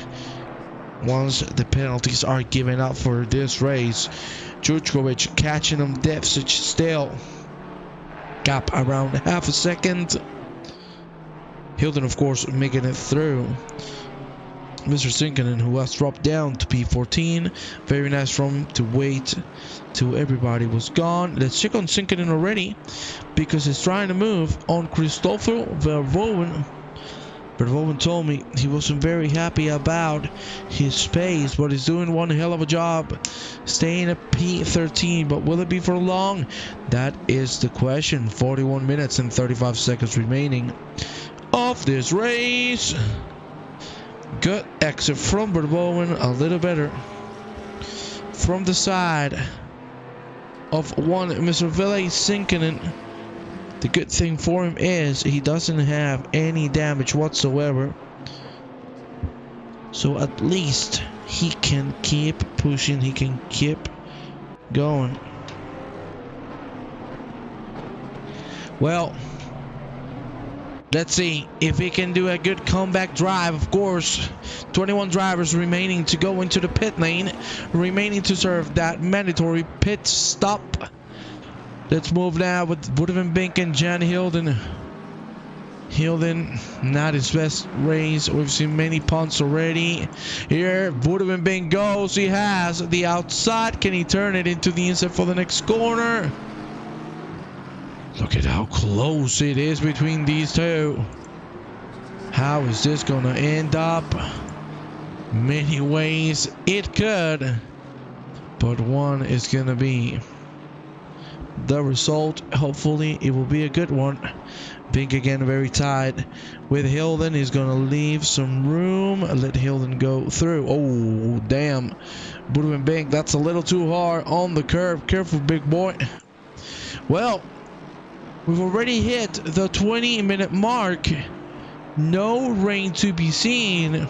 once the penalties are given up for this race. Jurkovic catching him dead still. Gap around half a second. Hilden, of course, making it through. Mr. Sinkinen, who has dropped down to P14. Very nice from him to wait till everybody was gone. Let's check on Sinkinen already, because he's trying to move on Christopher Vervoven. Vervoven told me he wasn't very happy about his pace, but he's doing one hell of a job staying at P13. But will it be for long? That is the question. 41 minutes and 35 seconds remaining of this race. Good exit from Vervoven, a little better from the side of one Mr. Ville Sinkinen. The good thing for him is he doesn't have any damage whatsoever, so at least he can keep pushing, he can keep going. Well, let's see if he can do a good comeback drive. Of course, 21 drivers remaining to go into the pit lane, remaining to serve that mandatory pit stop. Let's move now with Budevenbink and Jan Hilden. Hilden, not his best race. We've seen many punts already. Here, Budevenbink goes. He has the outside. Can he turn it into the inside for the next corner? Look at how close it is between these two. How is this going to end up? Many ways it could, but one is going to be the result. Hopefully it will be a good one. Big again, very tight with Hilden. He's going to leave some room. Let Hilden go through. Oh, damn. Budevenbink, that's a little too hard on the curve. Careful, big boy. Well, we've already hit the 20-minute mark. No rain to be seen.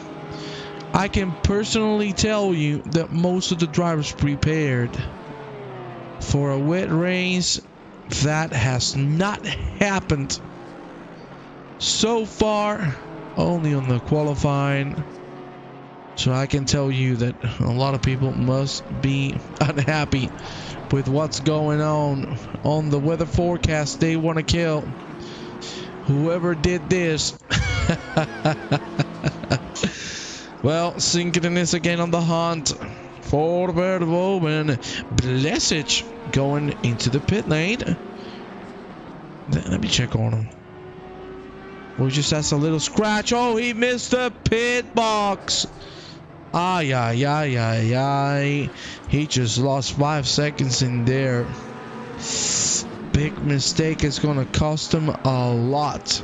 I can personally tell you that most of the drivers prepared for a wet race. That has not happened so far, only on the qualifying. So I can tell you that a lot of people must be unhappy with what's going on the weather forecast. They want to kill whoever did this. Well, Sinkinen is again on the hunt for Vervoven. Blesic going into the pit lane. Let me check on him. We just has a little scratch. Oh, he missed the pit box. Ay, ay, ay, ay, ay. He just lost 5 seconds in there. Big mistake is going to cost him a lot.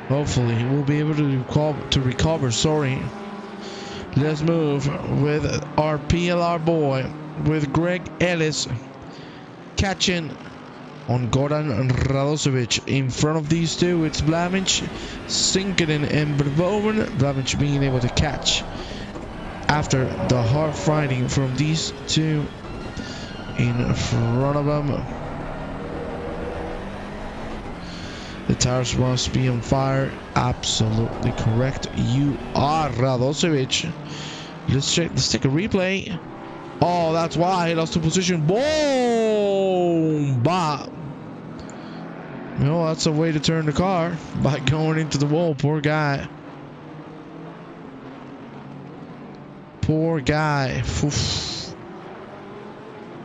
Hopefully, we'll be able to recover. Sorry. Let's move with our PLR boy, with Greg Ellis catching on Goran Radosevic. In front of these two, it's Blamic, Sinkinen, and Vervoven. Blamic being able to catch after the hard fighting from these two in front of him. The tires must be on fire. Absolutely correct. You are, Radosevic. Let's take a replay. Oh, that's why he lost the position. Boom! Bah. You know, that's a way to turn the car, by going into the wall. Poor guy. Poor guy. Oof.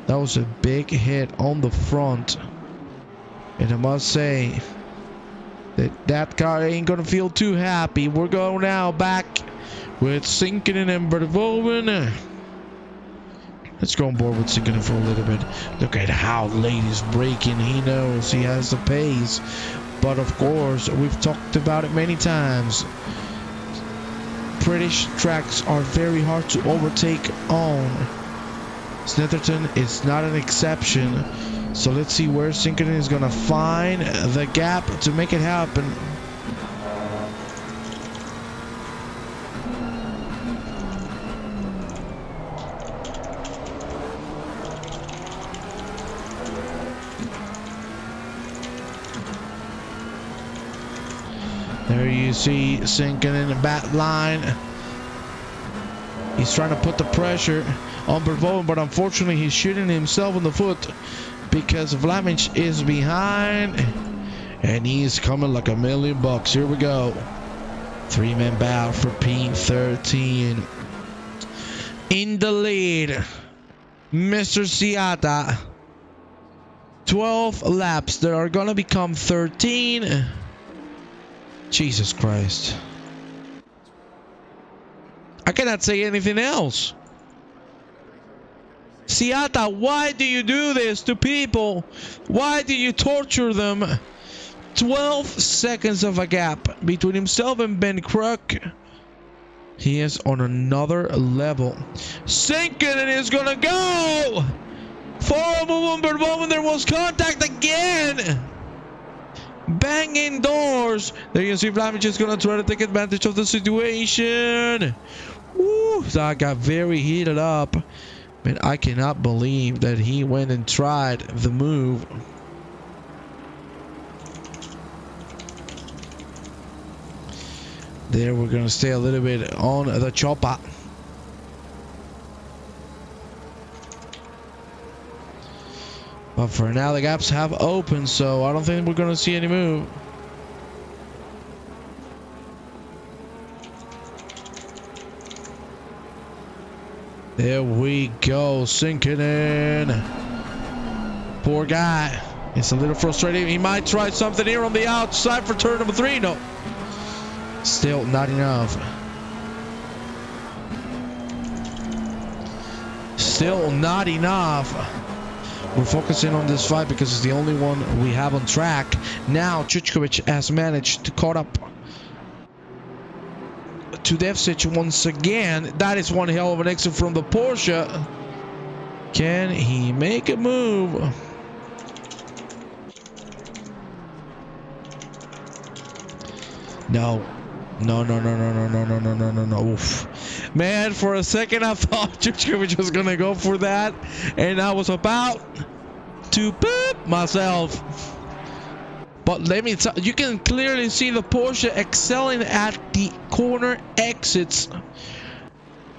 That was a big hit on the front. And I must say, That car ain't gonna feel too happy. We're going now back with Sinkinen and Verhoeven. Let's go on board with Sinkinen for a little bit. Look at how late he's braking. He knows he has the pace. But of course, we've talked about it many times. British tracks are very hard to overtake on. Snetterton is not an exception. So let's see where Sinkinen is going to find the gap to make it happen. There you see Sinkinen in back line. He's trying to put the pressure on Verhoeven, but unfortunately he's shooting himself in the foot because Vlaminch is behind and he's coming like $1,000,000. Here we go. 3-man battle for P13. In the lead, Mr. Siata. 12 laps that are gonna become 13. Jesus Christ. I cannot say anything else. Siata, why do you do this to people? Why do you torture them? 12 seconds of a gap between himself and Ben Crook. He is on another level. Sinkinen is gonna go! For a moment, there was contact again! Banging doors. There you see Vlaminch is gonna try to take advantage of the situation. Woo, that got very heated up. Man, I cannot believe that he went and tried the move. There, we're gonna stay a little bit on the chopper. But for now, the gaps have opened, so I don't think we're gonna see any move. There we go, Sinkinen. Poor guy. It's a little frustrating. He might try something here on the outside for turn number 3. No. Still not enough. Still not enough. We're focusing on this fight because it's the only one we have on track. Now Chuchkovic has managed to caught up to Devsic once again. That is one hell of an exit from the Porsche. Can he make a move? No. No. Oof. Man, for a second I thought Chuchkovic was gonna go for that, and I was about to poop myself. But let me tell you, you can clearly see the Porsche excelling at the corner exits.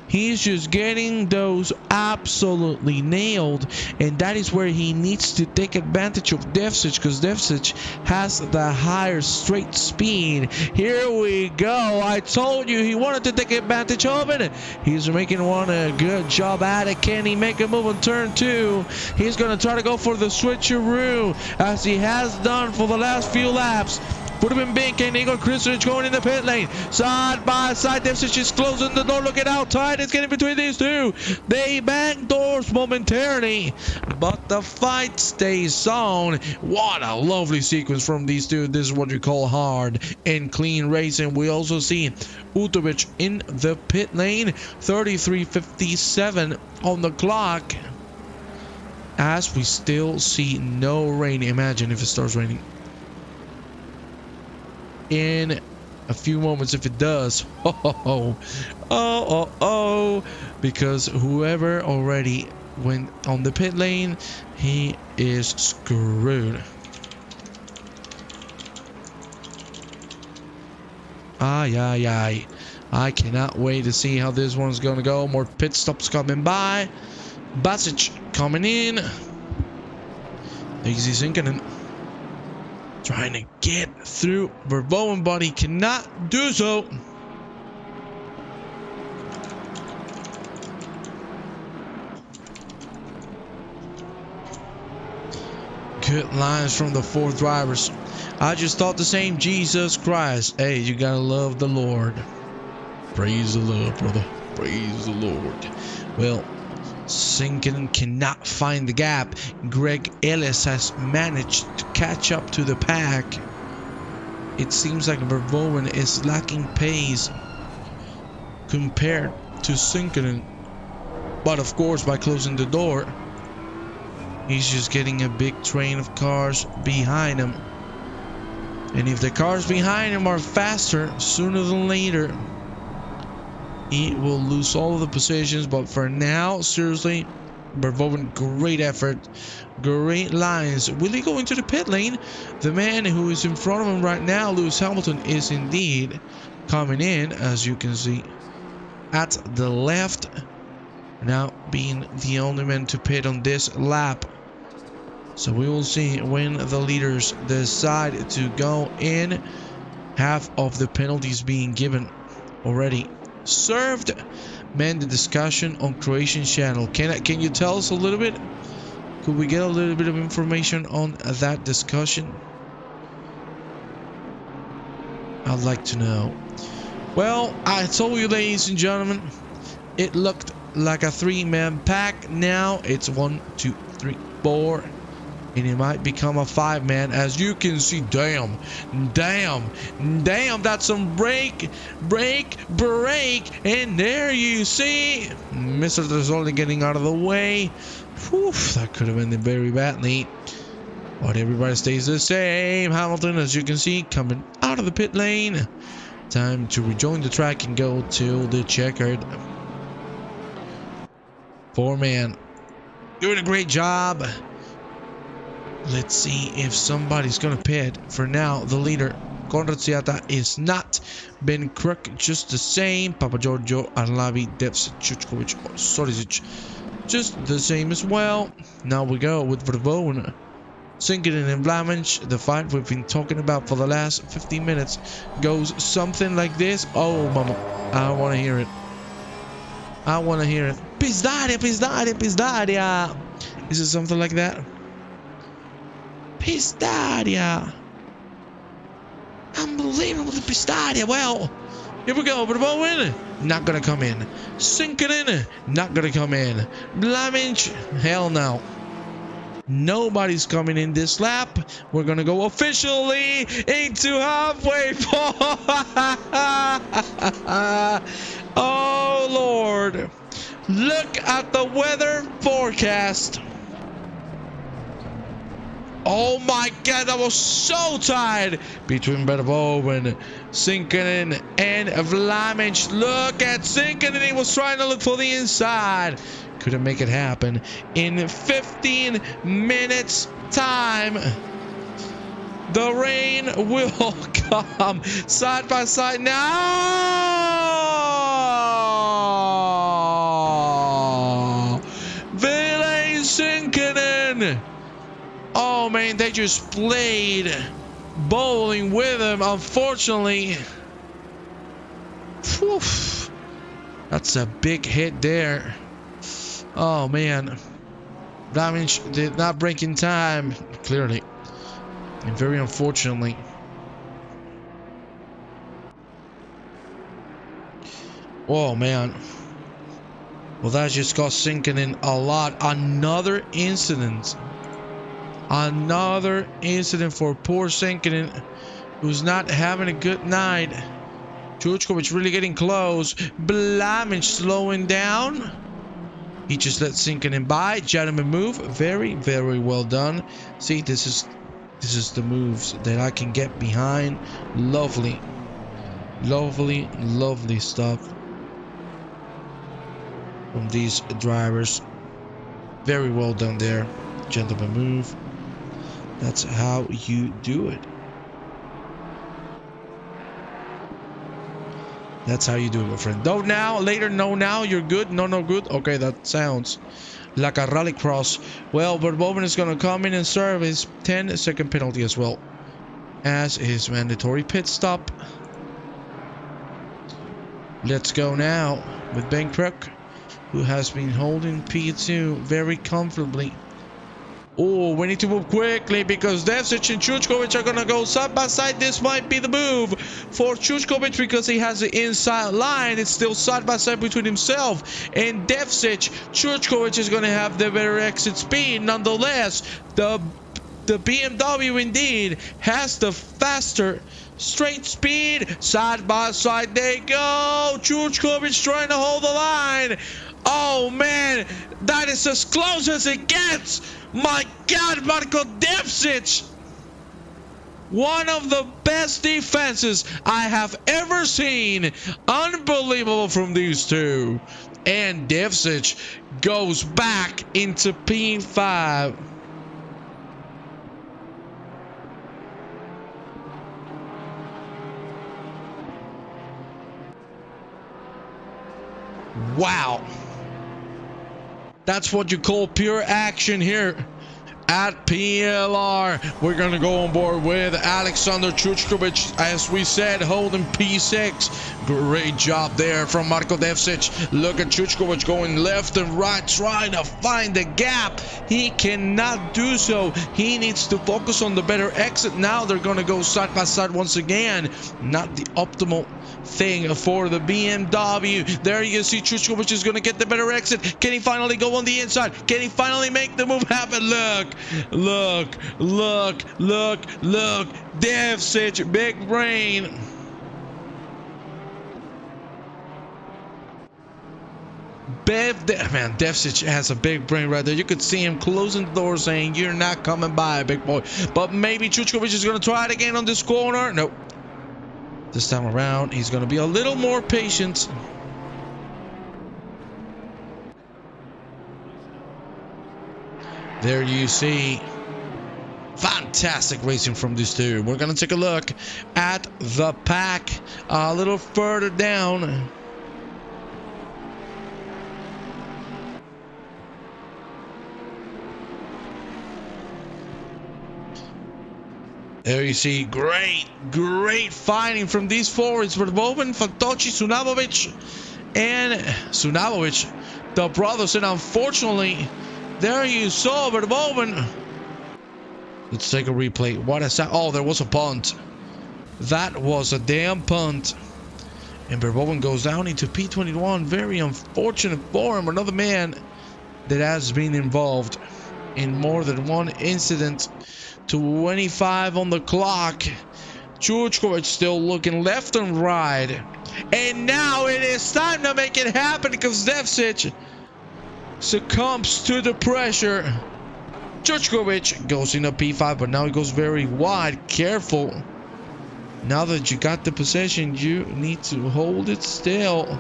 He's just getting those absolutely nailed, and that is where he needs to take advantage of Devsic, because Devsic has the higher straight speed. Here we go. I told you he wanted to take advantage of it. He's making one a good job at it. Can he make a move on turn 2? He's going to try to go for the switcheroo, as he has done for the last few laps. Would have been big. And Igor Kristovic going in the pit lane. Side by side. Devsic is closing the door. Looking out. Tight is getting between these two. They bang doors momentarily, but the fight stays on. What a lovely sequence from these two. This is what you call hard and clean racing. We also see Utovic in the pit lane. 33:57 on the clock. As we still see no rain. Imagine if it starts raining in a few moments. If it does, because whoever already went on the pit lane, he is screwed. Ay. I cannot wait to see how this one's gonna go. More pit stops coming by. Basic coming in. Easy Sinkinen trying to get through Verhoeven, but he cannot do so. Good lines from the 4 drivers. I just thought the same. Jesus Christ. Hey, you gotta love the Lord. Praise the Lord, brother. Praise the Lord. Well, Sinken cannot find the gap. Greg Ellis has managed to catch up to the pack. It seems like Vervoen is lacking pace compared to Sinken. But of course, by closing the door, he's just getting a big train of cars behind him. And if the cars behind him are faster, sooner than later, he will lose all of the positions. But for now, seriously, Vervoen, great effort, great lines. Will he go into the pit lane? The man who is in front of him right now, Lewis Hamilton, is indeed coming in, as you can see, at the left. Now being the only man to pit on this lap. So we will see when the leaders decide to go in. Half of the penalties being given already served. Man, the discussion on Croatian channel. Can you tell us a little bit? Could we get a little bit of information on that discussion? I'd like to know. Well, I told you, ladies and gentlemen, it looked like a 3-man pack. Now it's 1, 2, 3, 4. And it might become a 5-man, as you can see. Damn, that's some break, and there you see Mr. Drizzoli getting out of the way. Whew, that could have ended very badly, but everybody stays the same. Hamilton, as you can see, coming out of the pit lane. Time to rejoin the track and go to the checkered. 4-man, doing a great job. Let's see if somebody's gonna pit. For now, the leader, Konrad Siata, is not. Ben Kruk, just the same. Papa Giorgio, Arlavi, Devs, Chuchkovic, Sorisic, just the same as well. Now we go with Vervoen, Sinken and Vlaminch. The fight we've been talking about for the last 15 minutes goes something like this. Oh, mama, I want to hear it. I want to hear it. Pizdaria, Pizdaria, Pizdaria. Is it something like that? Pistaria. Unbelievable, the Pistaria. Well, here we go. Vervoen, not gonna come in. Sinken, not gonna come in. Vlaminch, hell no. Nobody's coming in this lap. We're gonna go officially into halfway point. Oh Lord, look at the weather forecast. Oh my God, that was so tight between Vervoen, Sinken, and Vlaminch. Look at Sinken, he was trying to look for the inside. Couldn't make it happen in 15 minutes time. The rain will come side by side now. Ville Sinken. Oh man, they just played bowling with him, unfortunately. Whew. That's a big hit there. Oh man, Vlaminch did not break in time, clearly, and very unfortunately. Oh man, well that just got sinking in a lot. Another incident for poor Sinken, who's not having a good night. Chuchkovic really getting close. Vlaminch slowing down. He just let Sinken by. Gentleman move. Very, very well done. See, this is the moves that I can get behind. Lovely, lovely, lovely stuff from these drivers. Very well done there. Gentleman move. That's how you do it. That's how you do it, my friend. No now, later, no now, you're good. No, no good. Okay, that sounds like a rallycross. Well, Vervoen is going to come in and serve his 10-second penalty as well as his mandatory pit stop. Let's go now with Ben Kruk, who has been holding P2 very comfortably Oh, we need to move quickly because Devsic and Chuchkovic are gonna go side by side. This might be the move for Chuchkovic because he has the inside line. It's still side by side between himself and Devsic. Chuchkovic is gonna have the better exit speed. Nonetheless, the BMW indeed has the faster straight speed. Side by side they go. Chuchkovic trying to hold the line. Oh man, that is as close as it gets. My God, Marko Devsic. One of the best defenses I have ever seen. Unbelievable from these two. And Devsic goes back into P5. Wow. That's what you call pure action here at PLR. We're going to go on board with Alexander Chuchkovic, as we said, holding P6. Great job there from Marko Devsic. Look at Chuchkovic going left and right, trying to find the gap. He cannot do so. He needs to focus on the better exit. Now they're going to go side by side once again. Not the optimal thing for the BMW. There you see Chuchkovic is going to get the better exit. Can he finally go on the inside? Can he finally make the move happen? Look. Devsic, big brain. Man, Devsic has a big brain right there. You could see him closing the door saying, "You're not coming by, big boy." But maybe Chuchkovic is going to try it again on this corner. Nope. This time around, he's going to be a little more patient. There you see fantastic racing from these two. We're going to take a look at the pack a little further down. There you see great fighting from these forwards. Verboven, Fantocci, Sunavovic, and Sunavovic, the brothers. And unfortunately, there you saw Verboven. Let's take a replay. What is that? Oh, there was a punt. That was a damn punt. And Verboven goes down into P21. Very unfortunate for him. Another man that has been involved in more than one incident. 25 on the clock. Chuchkovic still looking left and right. And now it is time to make it happen because Devsic succumbs to the pressure. Chuchkovic goes into P5, but now he goes very wide. Careful. Now that you got the possession, you need to hold it still.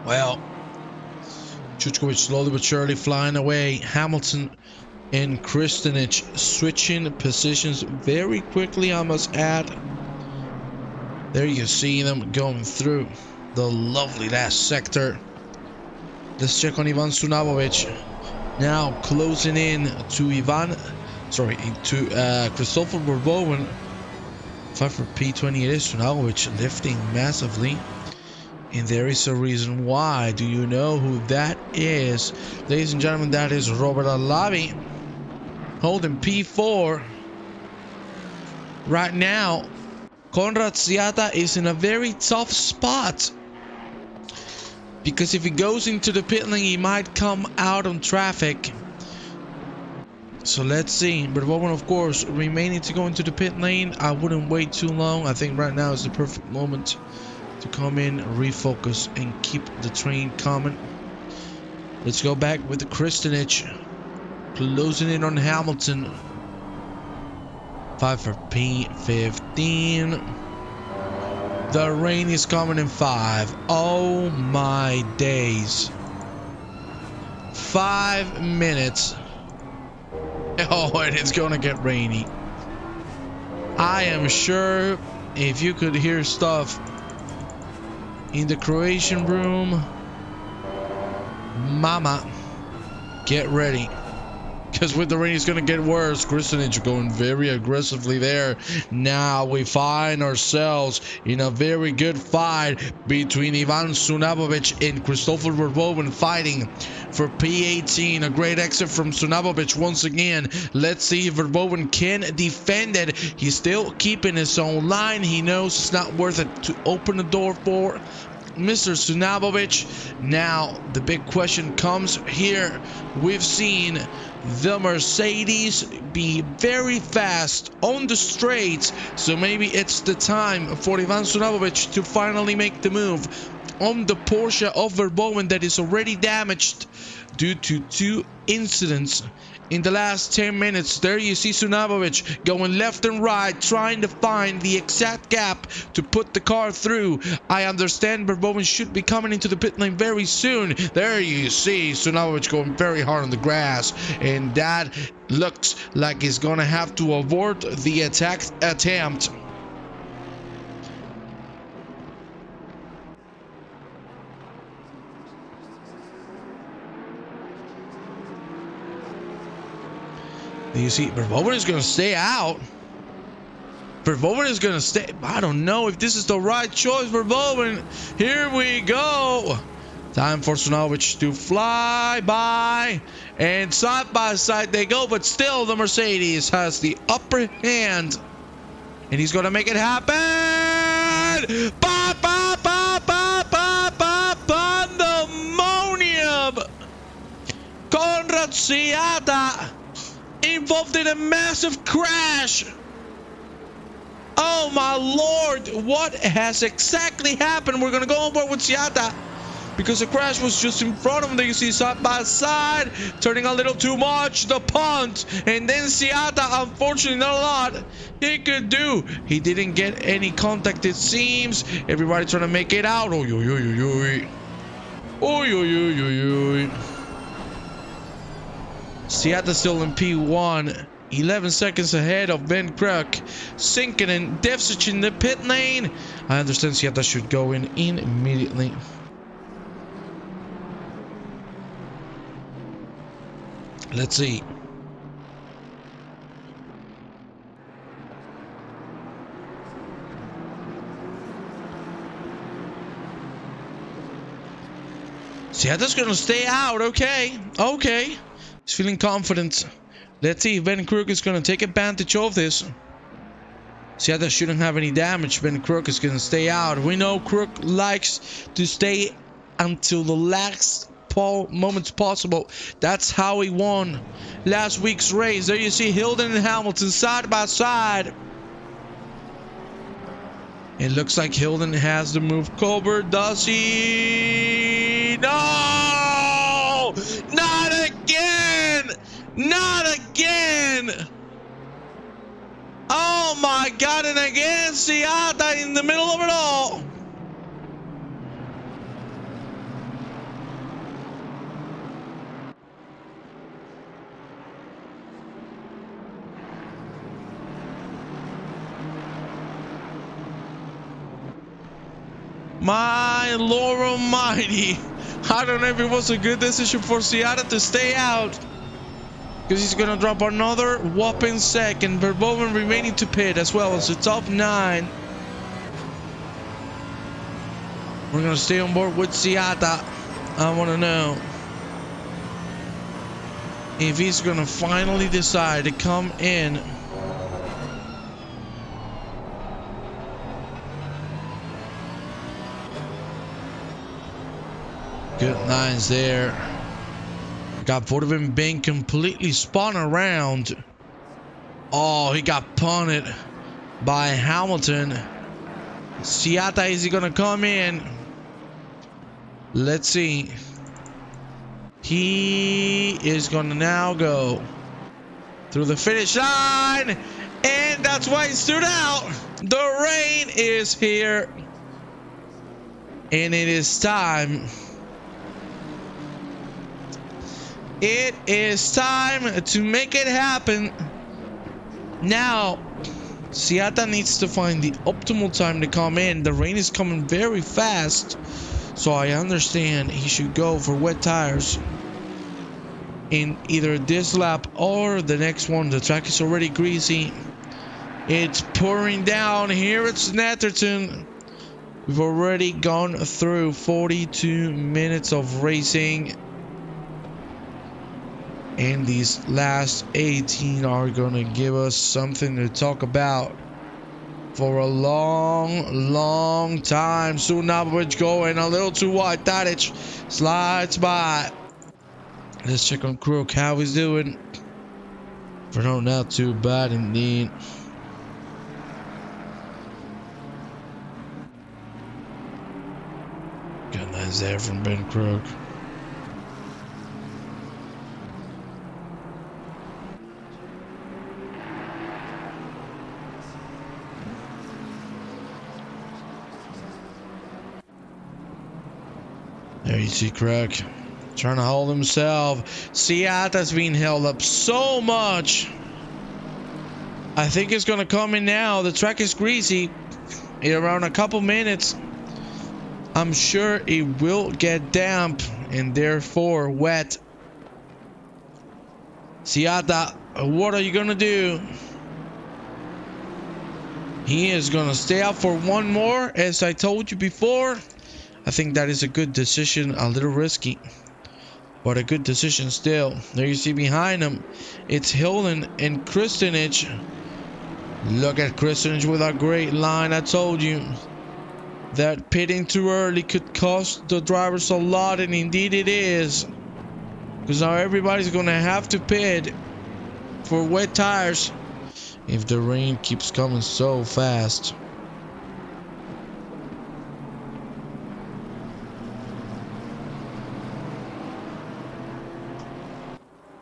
Well, Chuchkovic slowly but surely flying away. Hamilton and Kristinic switching positions very quickly, I must add. There you see them going through the lovely last sector. Let's check on Ivan Sunavovic. Now closing in to Christopher Verboven. 5 for P20 it is. Sunavovic lifting massively. And there is a reason why. Do you know who that is? Ladies and gentlemen, that is Robert Alavi holding P4. Right now, Konrad Ziata is in a very tough spot. Because if he goes into the pit lane, he might come out on traffic. So let's see. Verboven, of course, remaining to go into the pit lane. I wouldn't wait too long. I think right now is the perfect moment to come in, refocus, and keep the train coming. Let's go back with the Kristinic. Closing in on Hamilton. 5 for P15. The rain is coming in 5. Oh my days. 5 minutes. Oh, and it's gonna get rainy. I am sure if you could hear stuff in the Croatian room, mama, get ready. Because with the rain, it's going to get worse. Kristanich going very aggressively there. Now we find ourselves in a very good fight between Ivan Sunabovic and Christopher Verboven fighting for P18. A great exit from Sunabovic once again. Let's see if Verboven can defend it. He's still keeping his own line. He knows it's not worth it to open the door for Mr. Sunabovic. Now the big question comes here. We've seen the Mercedes be very fast on the straights, so maybe it's the time for Ivan Sunabovic to finally make the move on the Porsche of Verboven that is already damaged due to 2 incidents in the last 10 minutes. There you see Sunabovic going left and right, trying to find the exact gap to put the car through. I understand Verboven should be coming into the pit lane very soon. There you see Sunabovic going very hard on the grass, and that looks like he's gonna have to abort the attack attempt. You see, Verboven is going to stay out. Verboven is going to stay. I don't know if this is the right choice, Verboven. Here we go. Time for Sunabovic to fly by. And side by side they go. But still, the Mercedes has the upper hand. And he's going to make it happen. Pandemonium. Konrad Siata involved in a massive crash. Oh my lord, what has exactly happened? We're gonna go on board with Siata because the crash was just in front of him. There you see side by side, turning a little too much, the punt, and then Siata, unfortunately not a lot he could do. He didn't get any contact, it seems. Everybody trying to make it out. Oy, oy, oy, oy, oy. Oy, oy, oy, oy, oy. Siata still in P1, 11 seconds ahead of Ben Kruk. Sinking in Devsic in the pit lane. I understand Siata should go in immediately. Let's see. Siata's gonna stay out. Okay. He's feeling confident. Let's see if Ben Kruk is going to take advantage of this. Siata shouldn't have any damage. Ben Kruk is going to stay out. We know Kruk likes to stay until the last moments possible. That's how he won last week's race. There you see Hilden and Hamilton side by side. It looks like Hilden has the move covered. Does he? No! Not again! Not again! Oh my god, and again Siata in the middle of it all. My Lord Almighty. I don't know if it was a good decision for Siata to stay out, because he's going to drop another whopping second. Verboven remaining to pit as well as the top 9. We're going to stay on board with Siata. I want to know if he's going to finally decide to come in. Good lines there. Got Verboven being completely spun around. Oh, he got punted by Hamilton. Siata, is he gonna come in? Let's see. He is gonna now go through the finish line, and that's why he stood out. The rain is here, and it is time. It is time to make it happen. Now, Siata needs to find the optimal time to come in. The rain is coming very fast, so I understand he should go for wet tires. in either this lap or the next one. The track is already greasy. It's pouring down here at Snetterton. We've already gone through 42 minutes of racing. And these last 18 are gonna give us something to talk about for a long time. Sunabovic going a little too wide. Tadic slides by. Let's check on Crook, how he's doing. For now, not too bad indeed. Got nice there from Ben Crook. There you see Crook trying to hold himself. Siata's being held up so much. I think it's gonna come in now. The track is greasy. In around a couple minutes, I'm sure it will get damp and therefore wet. Siata, what are you gonna do? He is gonna stay out for one more, as I told you before. I think that is a good decision, a little risky, but a good decision still. There you see behind him, it's Hilden and Kristenich. Look at Kristenich with a great line. I told you that pitting too early could cost the drivers a lot, and indeed it is. Because now everybody's going to have to pit for wet tires if the rain keeps coming so fast.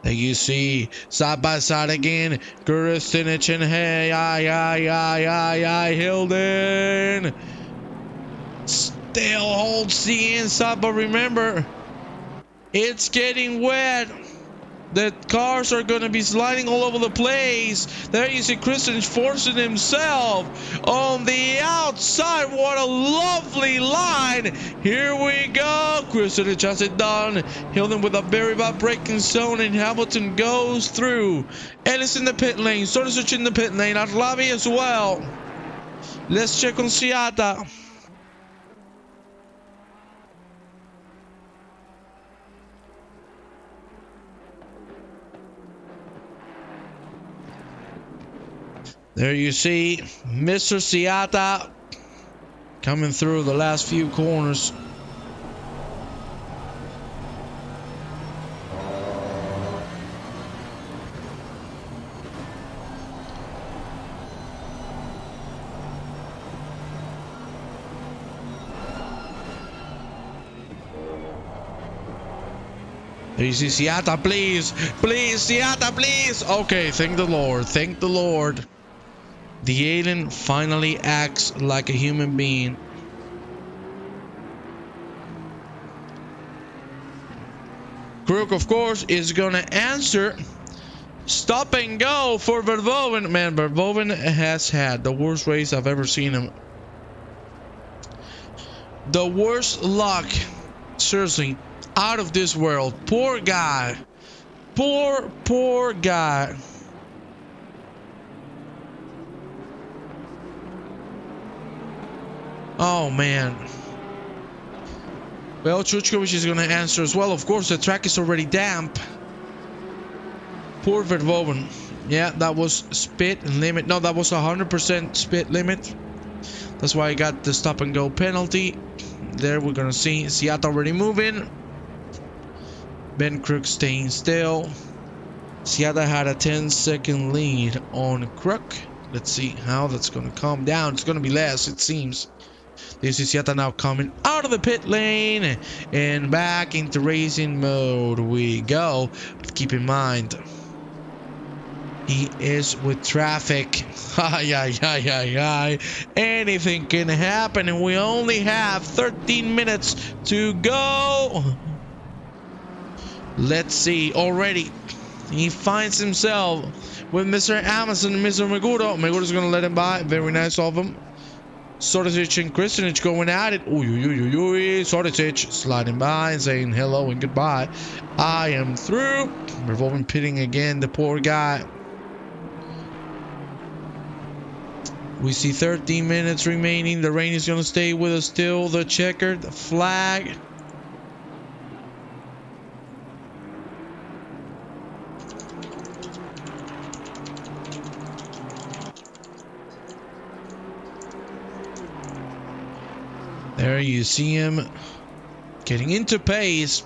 There you see, side by side again, Kristinich and Hilden still holds the inside, but remember, it's getting wet. The cars are going to be sliding all over the place. There you see Kristinich forcing himself on the outside. What a lovely line. Here we go. Kristinich has it done. Hilden with a very bad braking zone, and Hamilton goes through. Ellis in the pit lane. Sorsuch in the pit lane. Arlavi as well. Let's check on Siata. There you see Mr. Siata coming through the last few corners. There you see Siata, please, Siata, please. Okay, thank the Lord, thank the Lord. The alien finally acts like a human being. Crook, of course, is gonna answer. Stop and go for Verboven. Man, Verboven has had the worst race I've ever seen him. The worst luck. Seriously, out of this world. Poor guy. Poor guy. Oh man. Well, Chuchkovich is gonna answer as well. Of course, the track is already damp. Poor Verboven. Yeah, that was spit limit. No, that was 100% spit limit. That's why I got the stop and go penalty. There we're gonna see Siata already moving. Ben Crook staying still. Siata had a 10-second lead on Crook. Let's see how that's gonna come down. It's gonna be less, it seems. This is Siata now coming out of the pit lane and back into racing mode we go. But keep in mind, he is with traffic. Anything can happen, and we only have 13 minutes to go. Let's see. Already he finds himself with Mr. Amazon and Mr. Meguro. Meguro's gonna let him by. Very nice of him. Sortic and Kristenich going at it. Sortic sliding by and saying hello and goodbye. I am through. Revolving pitting again, the poor guy. We see 13 minutes remaining. The rain is going to stay with us till the checkered flag. There you see him getting into pace.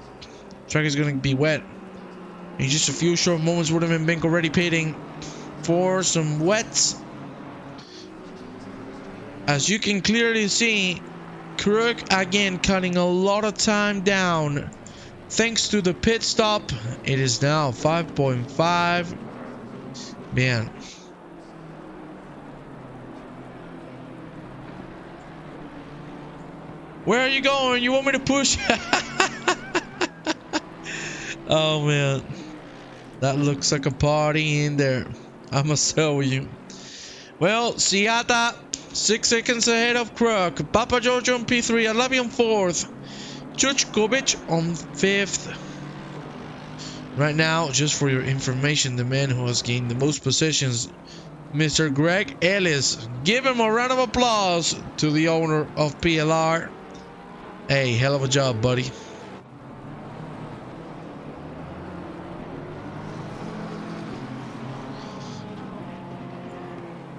Track is going to be wet. In just a few short moments would have been Bink already pitting for some wets. As you can clearly see, Crook again cutting a lot of time down. Thanks to the pit stop, it is now 5.5. Man. Where are you going? You want me to push? Oh man. That looks like a party in there. I must tell you. Well, Seata 6 seconds ahead of Crook. Papa George on P3. Alavi on 4th. Chuchkovic on 5th. Right now, just for your information, the man who has gained the most possessions, Mr. Greg Ellis. Give him a round of applause to the owner of PLR. Hey, hell of a job, buddy.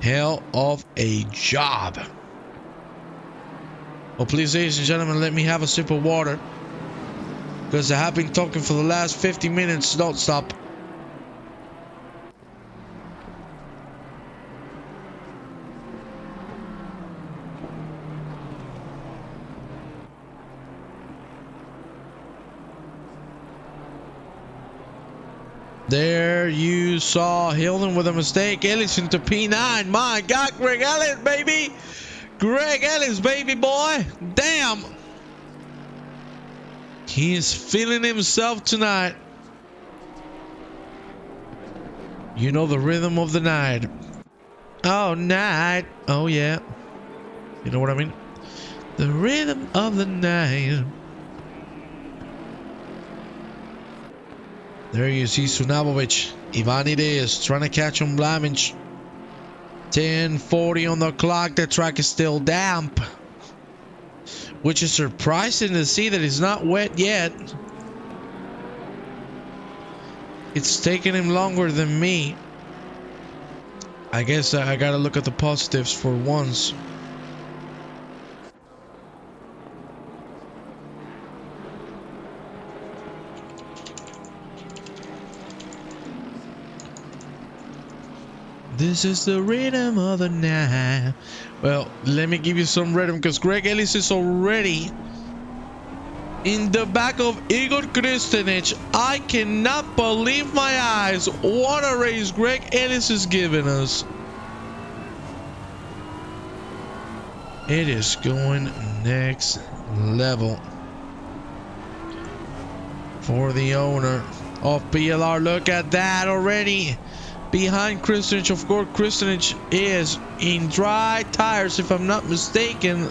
Hell of a job. Well, please, ladies and gentlemen, let me have a sip of water, because I have been talking for the last 50 minutes. Don't stop. There you saw Hilden with a mistake. Ellis into P9. My God, Greg Ellis, baby. Greg Ellis, baby boy. Damn. He is feeling himself tonight. You know the rhythm of the night. Oh, night. Oh, yeah. You know what I mean? The rhythm of the night. There you see Sunabovic. Ivanides trying to catch on Blamage. 10:40 on the clock. The track is still damp, which is surprising to see that it's not wet yet. It's taking him longer than me. I guess I gotta look at the positives for once. This is the rhythm of the night. Well, let me give you some rhythm, because Greg Ellis is already in the back of Igor Kristenich. I cannot believe my eyes. What a race Greg Ellis is giving us. It is going next level for the owner of PLR. Look at that already. Behind Kristenich, of course, Kristenich is in dry tires, if I'm not mistaken.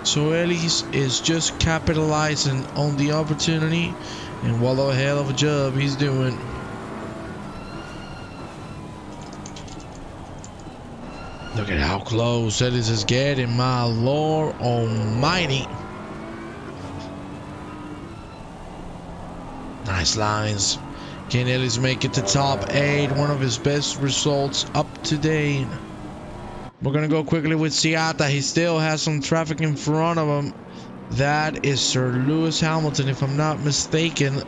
So Ellis is just capitalizing on the opportunity, and what a hell of a job he's doing. Look at how close Ellis is getting, my Lord Almighty. Nice lines. Can Ellis make it to top 8? One of his best results up to date. We're going to go quickly with Seata. He still has some traffic in front of him. That is Sir Lewis Hamilton, if I'm not mistaken.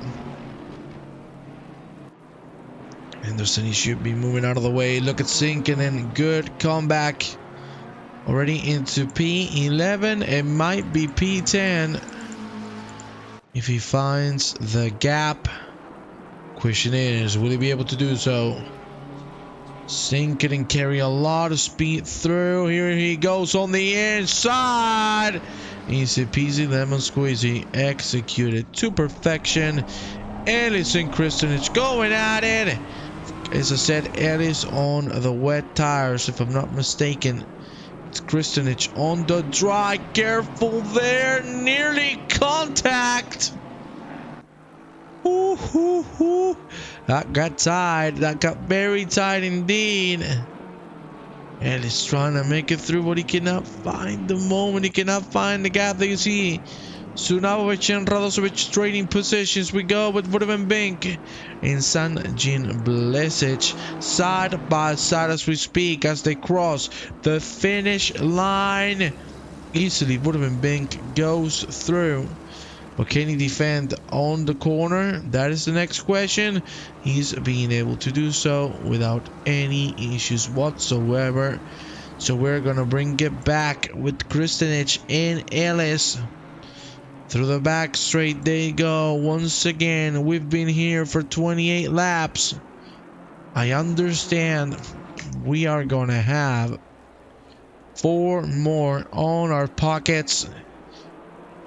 Anderson, he should be moving out of the way. Look at Sinkinen. Good comeback. Already into P11. It might be P10 if he finds the gap. Question is, will he be able to do so? Sink it and carry a lot of speed through. Here he goes on the inside. Easy peasy lemon squeezy. Executed to perfection. Ellis and Kristenich going at it. As I said, Ellis on the wet tires, if I'm not mistaken. Kristanich on the dry. Careful there. Nearly contact. Ooh, ooh, ooh. That got tight. That got very tight indeed. And he's trying to make it through, but he cannot find the moment. He cannot find the gap that you see. Sunavovic and Radosovic trading positions. We go with Woodman Bink and Sanjin Blesic side by side as we speak, as they cross the finish line. Easily, Woodman Bink goes through. But can he defend on the corner? That is the next question. He's being able to do so without any issues whatsoever. So we're gonna bring it back with Kristanich and Ellis. Through the back straight they go. Once again, we've been here for 28 laps. I understand we are gonna have 4 more on our pockets.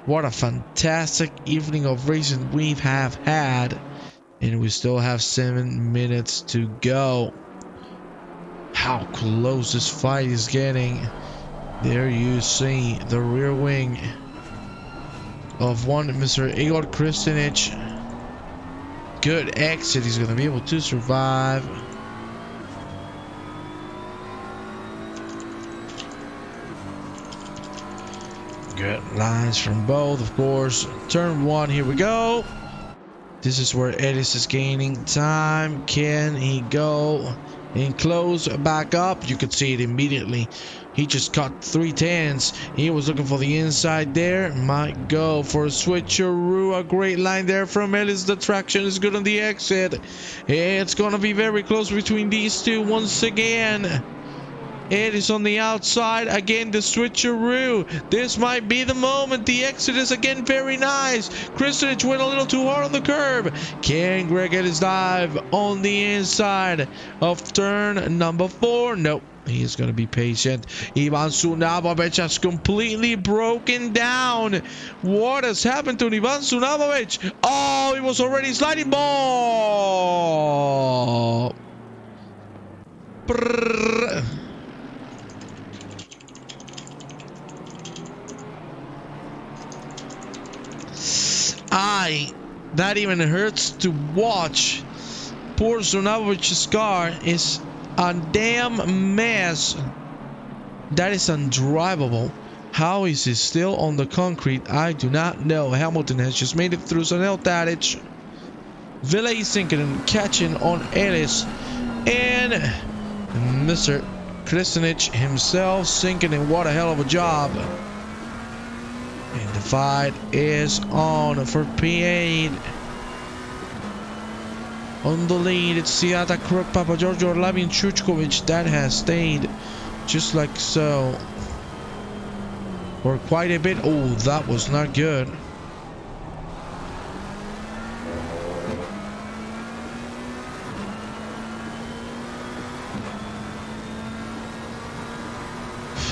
What a fantastic evening of racing we have had. And we still have 7 minutes to go. How close this fight is getting. There you see the rear wing of one Mr. Igor Kristanich. Good exit. He's going to be able to survive. Good lines from both, of course. Turn 1, here we go. This is where Ellis is gaining time. Can he go and close back up? You could see it immediately. He just cut 3 10s. He was looking for the inside there. Might go for a switcheroo. A great line there from Ellis. The traction is good on the exit. It's going to be very close between these two once again. Ellis on the outside. Again, the switcheroo. This might be the moment. The exit is again very nice. Kristanich went a little too hard on the curb. Can Greg Ellis dive on the inside of turn number 4? Nope. He is going to be patient. Ivan Sunavovic has completely broken down. What has happened to Ivan Sunavovic? Oh, he was already sliding ball. Brrr. That even hurts to watch. Poor Sunavovic's car is a damn mess. That is undrivable. How is he still on the concrete? I do not know. Hamilton has just made it through Sanel Tadic. Ville Sinkin catching on Ellis. And Mr. Kristanich himself sinking in. What a hell of a job. And the fight is on for P8. On the lead, it's Siata Kruk, Papa Giorgio, Lavin Chuchkovic. That has stayed just like so for quite a bit. Oh, that was not good.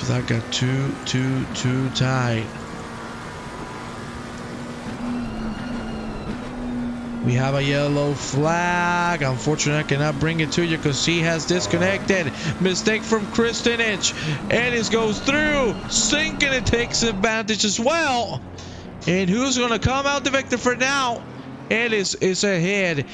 That got too tight. We have a yellow flag. Unfortunately, I cannot bring it to you because he has disconnected. Mistake from Kristanich. Ellis goes through. Sinking it takes advantage as well. And who's going to come out the victor for now? Ellis is ahead.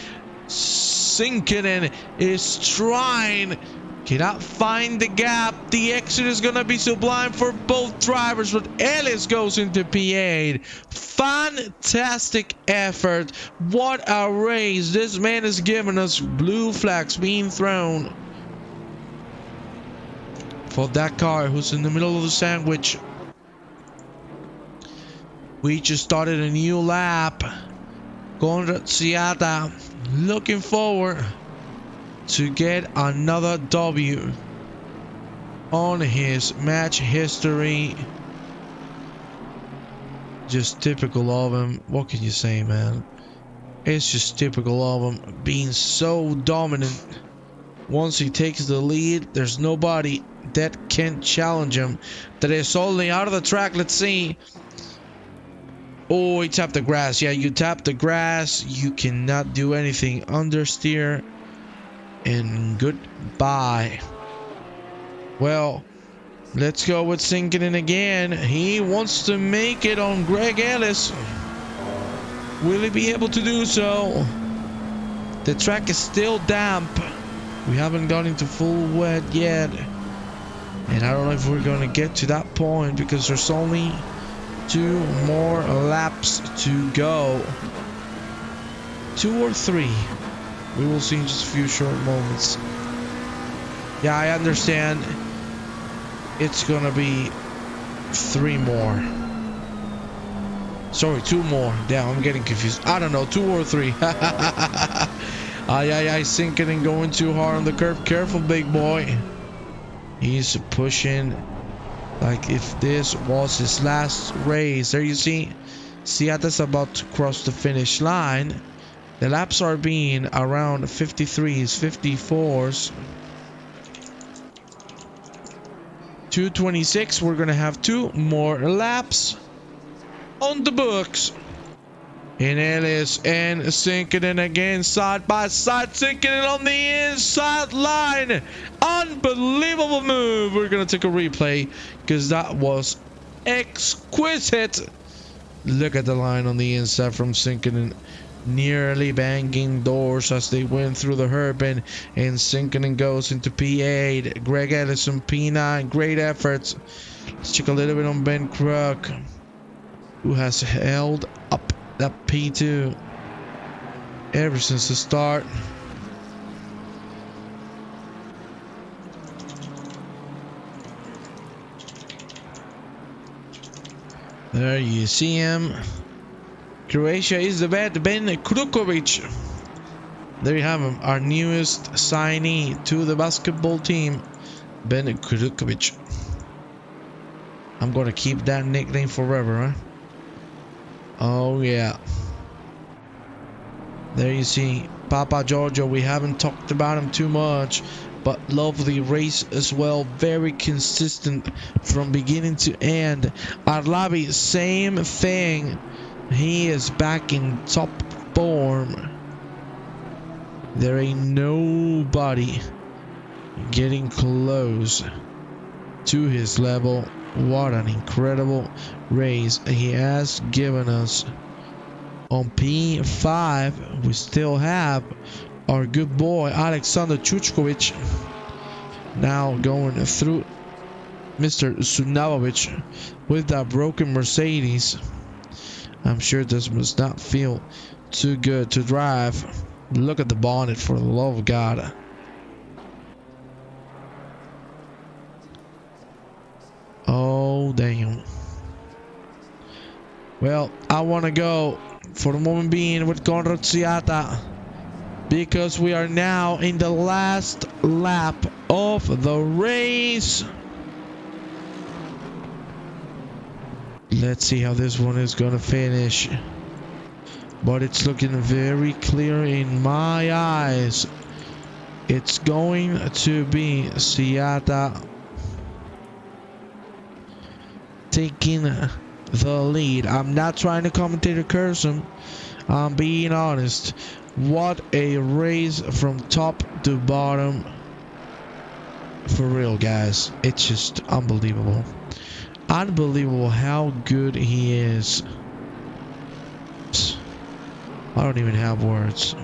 Sinking is trying. Cannot find the gap. The exit is going to be sublime for both drivers, but Ellis goes into P8. Fantastic effort. What a race. This man has given us. Blue flags being thrown for that car who's in the middle of the sandwich. We just started a new lap. Conrad Siata looking forward to get another W on his match history. Just typical of him. What can you say, man? It's just typical of him being so dominant. Once he takes the lead, there's nobody that can challenge him. That is only out of the track. Let's see. Oh, he tapped the grass. Yeah, you tap the grass, you cannot do anything. Understeer. And goodbye. Well, Let's go with sinking in again. He wants to make it on Greg Ellis. Will he be able to do so? The track is still damp. We haven't gone into full wet yet. And I don't know if we're going to get to that point because there's only 2 more laps to go. 2 or 3. We will see in just a few short moments. Yeah, I understand. It's going to be 3 more. Sorry, 2 more. Damn, I'm getting confused. I don't know, 2 or 3. Ay, sinking and going too hard on the curve. Careful, big boy. He's pushing like if this was his last race. There you see, Seatta's about to cross the finish line. The laps are being around 53s, 54s. 2:26. We're gonna have 2 more laps on the books. And Ellis and sinking in again, side by side, sinking in on the inside line. Unbelievable move. We're gonna take a replay because that was exquisite. Look at the line on the inside from sinking in, nearly banging doors as they went through the hairpin, and sinking and goes into P8. Greg Ellis on P9. Great efforts. Let's check a little bit on Ben Crook, who has held up that P2 ever since the start. There you see him. Croatia is the bet. Ben Krukovic. There you have him, our newest signee to the basketball team, Ben Krukovic. I'm gonna keep that nickname forever, huh? Oh yeah. There you see Papa Giorgio. We haven't talked about him too much, but lovely race as well. Very consistent from beginning to end. Arlavi, same thing. He is back in top form. There ain't nobody getting close to his level. What an incredible race he has given us. On P5, we still have our good boy Alexander Chuchkovic now going through Mr. Sunavovic with that broken Mercedes. I'm sure this must not feel too good to drive. Look at the bonnet, for the love of God. Oh, damn. Well, I want to go for the moment being with Conrad Siata, because we are now in the last lap of the race. Let's see how this one is going to finish. But it's looking very clear in my eyes. It's going to be Siata taking the lead. I'm not trying to commentate or curse him. I'm being honest. What a race from top to bottom. For real, guys. It's just unbelievable. Unbelievable how good he is. I don't even have words.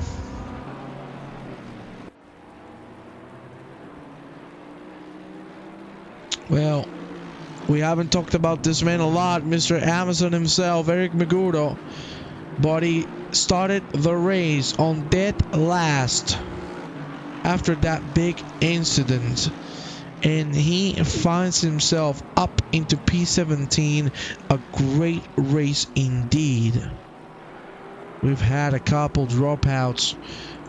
Well, we haven't talked about this man a lot, Mr. Amazon himself, Eric Meguro. But he started the race on dead last after that big incident. And he finds himself up into P17. A great race indeed. We've had a couple dropouts,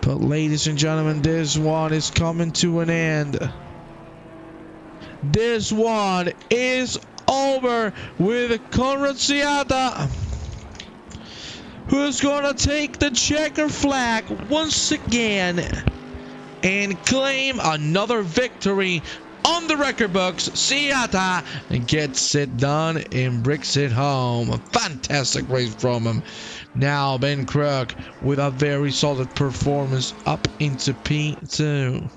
but ladies and gentlemen, this one is coming to an end. This one is over with Conrad Siata, who's gonna take the checker flag once again and claim another victory on the record books. Siata gets it done and brings it home. A fantastic race from him. Now Ben Crook with a very solid performance up into P2.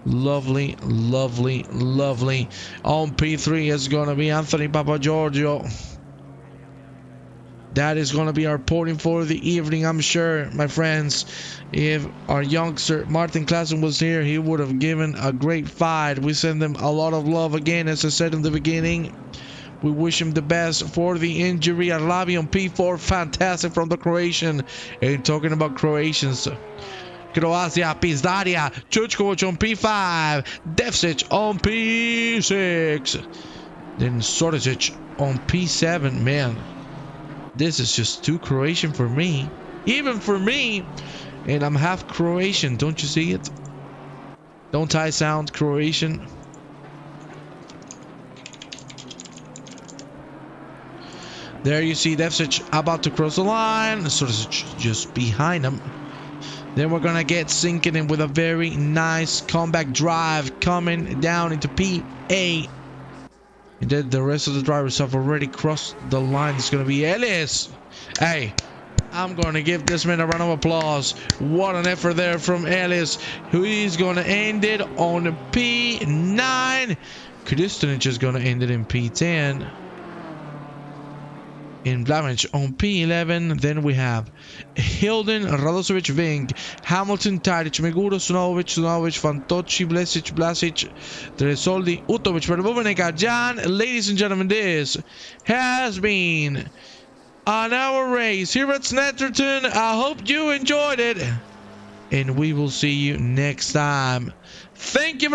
Lovely, lovely, lovely. On P3 is going to be Anthony Papagiorgio. That is going to be our podium for the evening, I'm sure, my friends. If our youngster Martin Klassen was here, he would have given a great fight. We send him a lot of love again, as I said in the beginning. We wish him the best for the injury. Arlavi on P4, fantastic from the Croatian. And talking about Croatians, Croatia, Pizdaria, Chuchkovic on P5, Devcic on P6, then Soricic on P7. Man, this is just too Croatian for me. Even for me. And I'm half Croatian. Don't you see it? Don't I sound Croatian? There you see Devcic about to cross the line. Soricic just behind him. Then we're going to get sinking in with a very nice comeback drive coming down into P8. And then the rest of the drivers have already crossed the line. It's going to be Ellis. Hey, I'm going to give this man a round of applause. What an effort there from Ellis, who is going to end it on P9. Kristunic is going to end it in P10. In Blamage on P11. Then we have Hilden, Radosovic, Vink, Hamilton, Tadic, Meguro, Sunovic, Fantocci, Blasic, Tresoldi, Utovic, Verbovenek, Jan. Ladies and gentlemen, this has been an hour race here at Snetterton. I hope you enjoyed it, and we will see you next time. Thank you very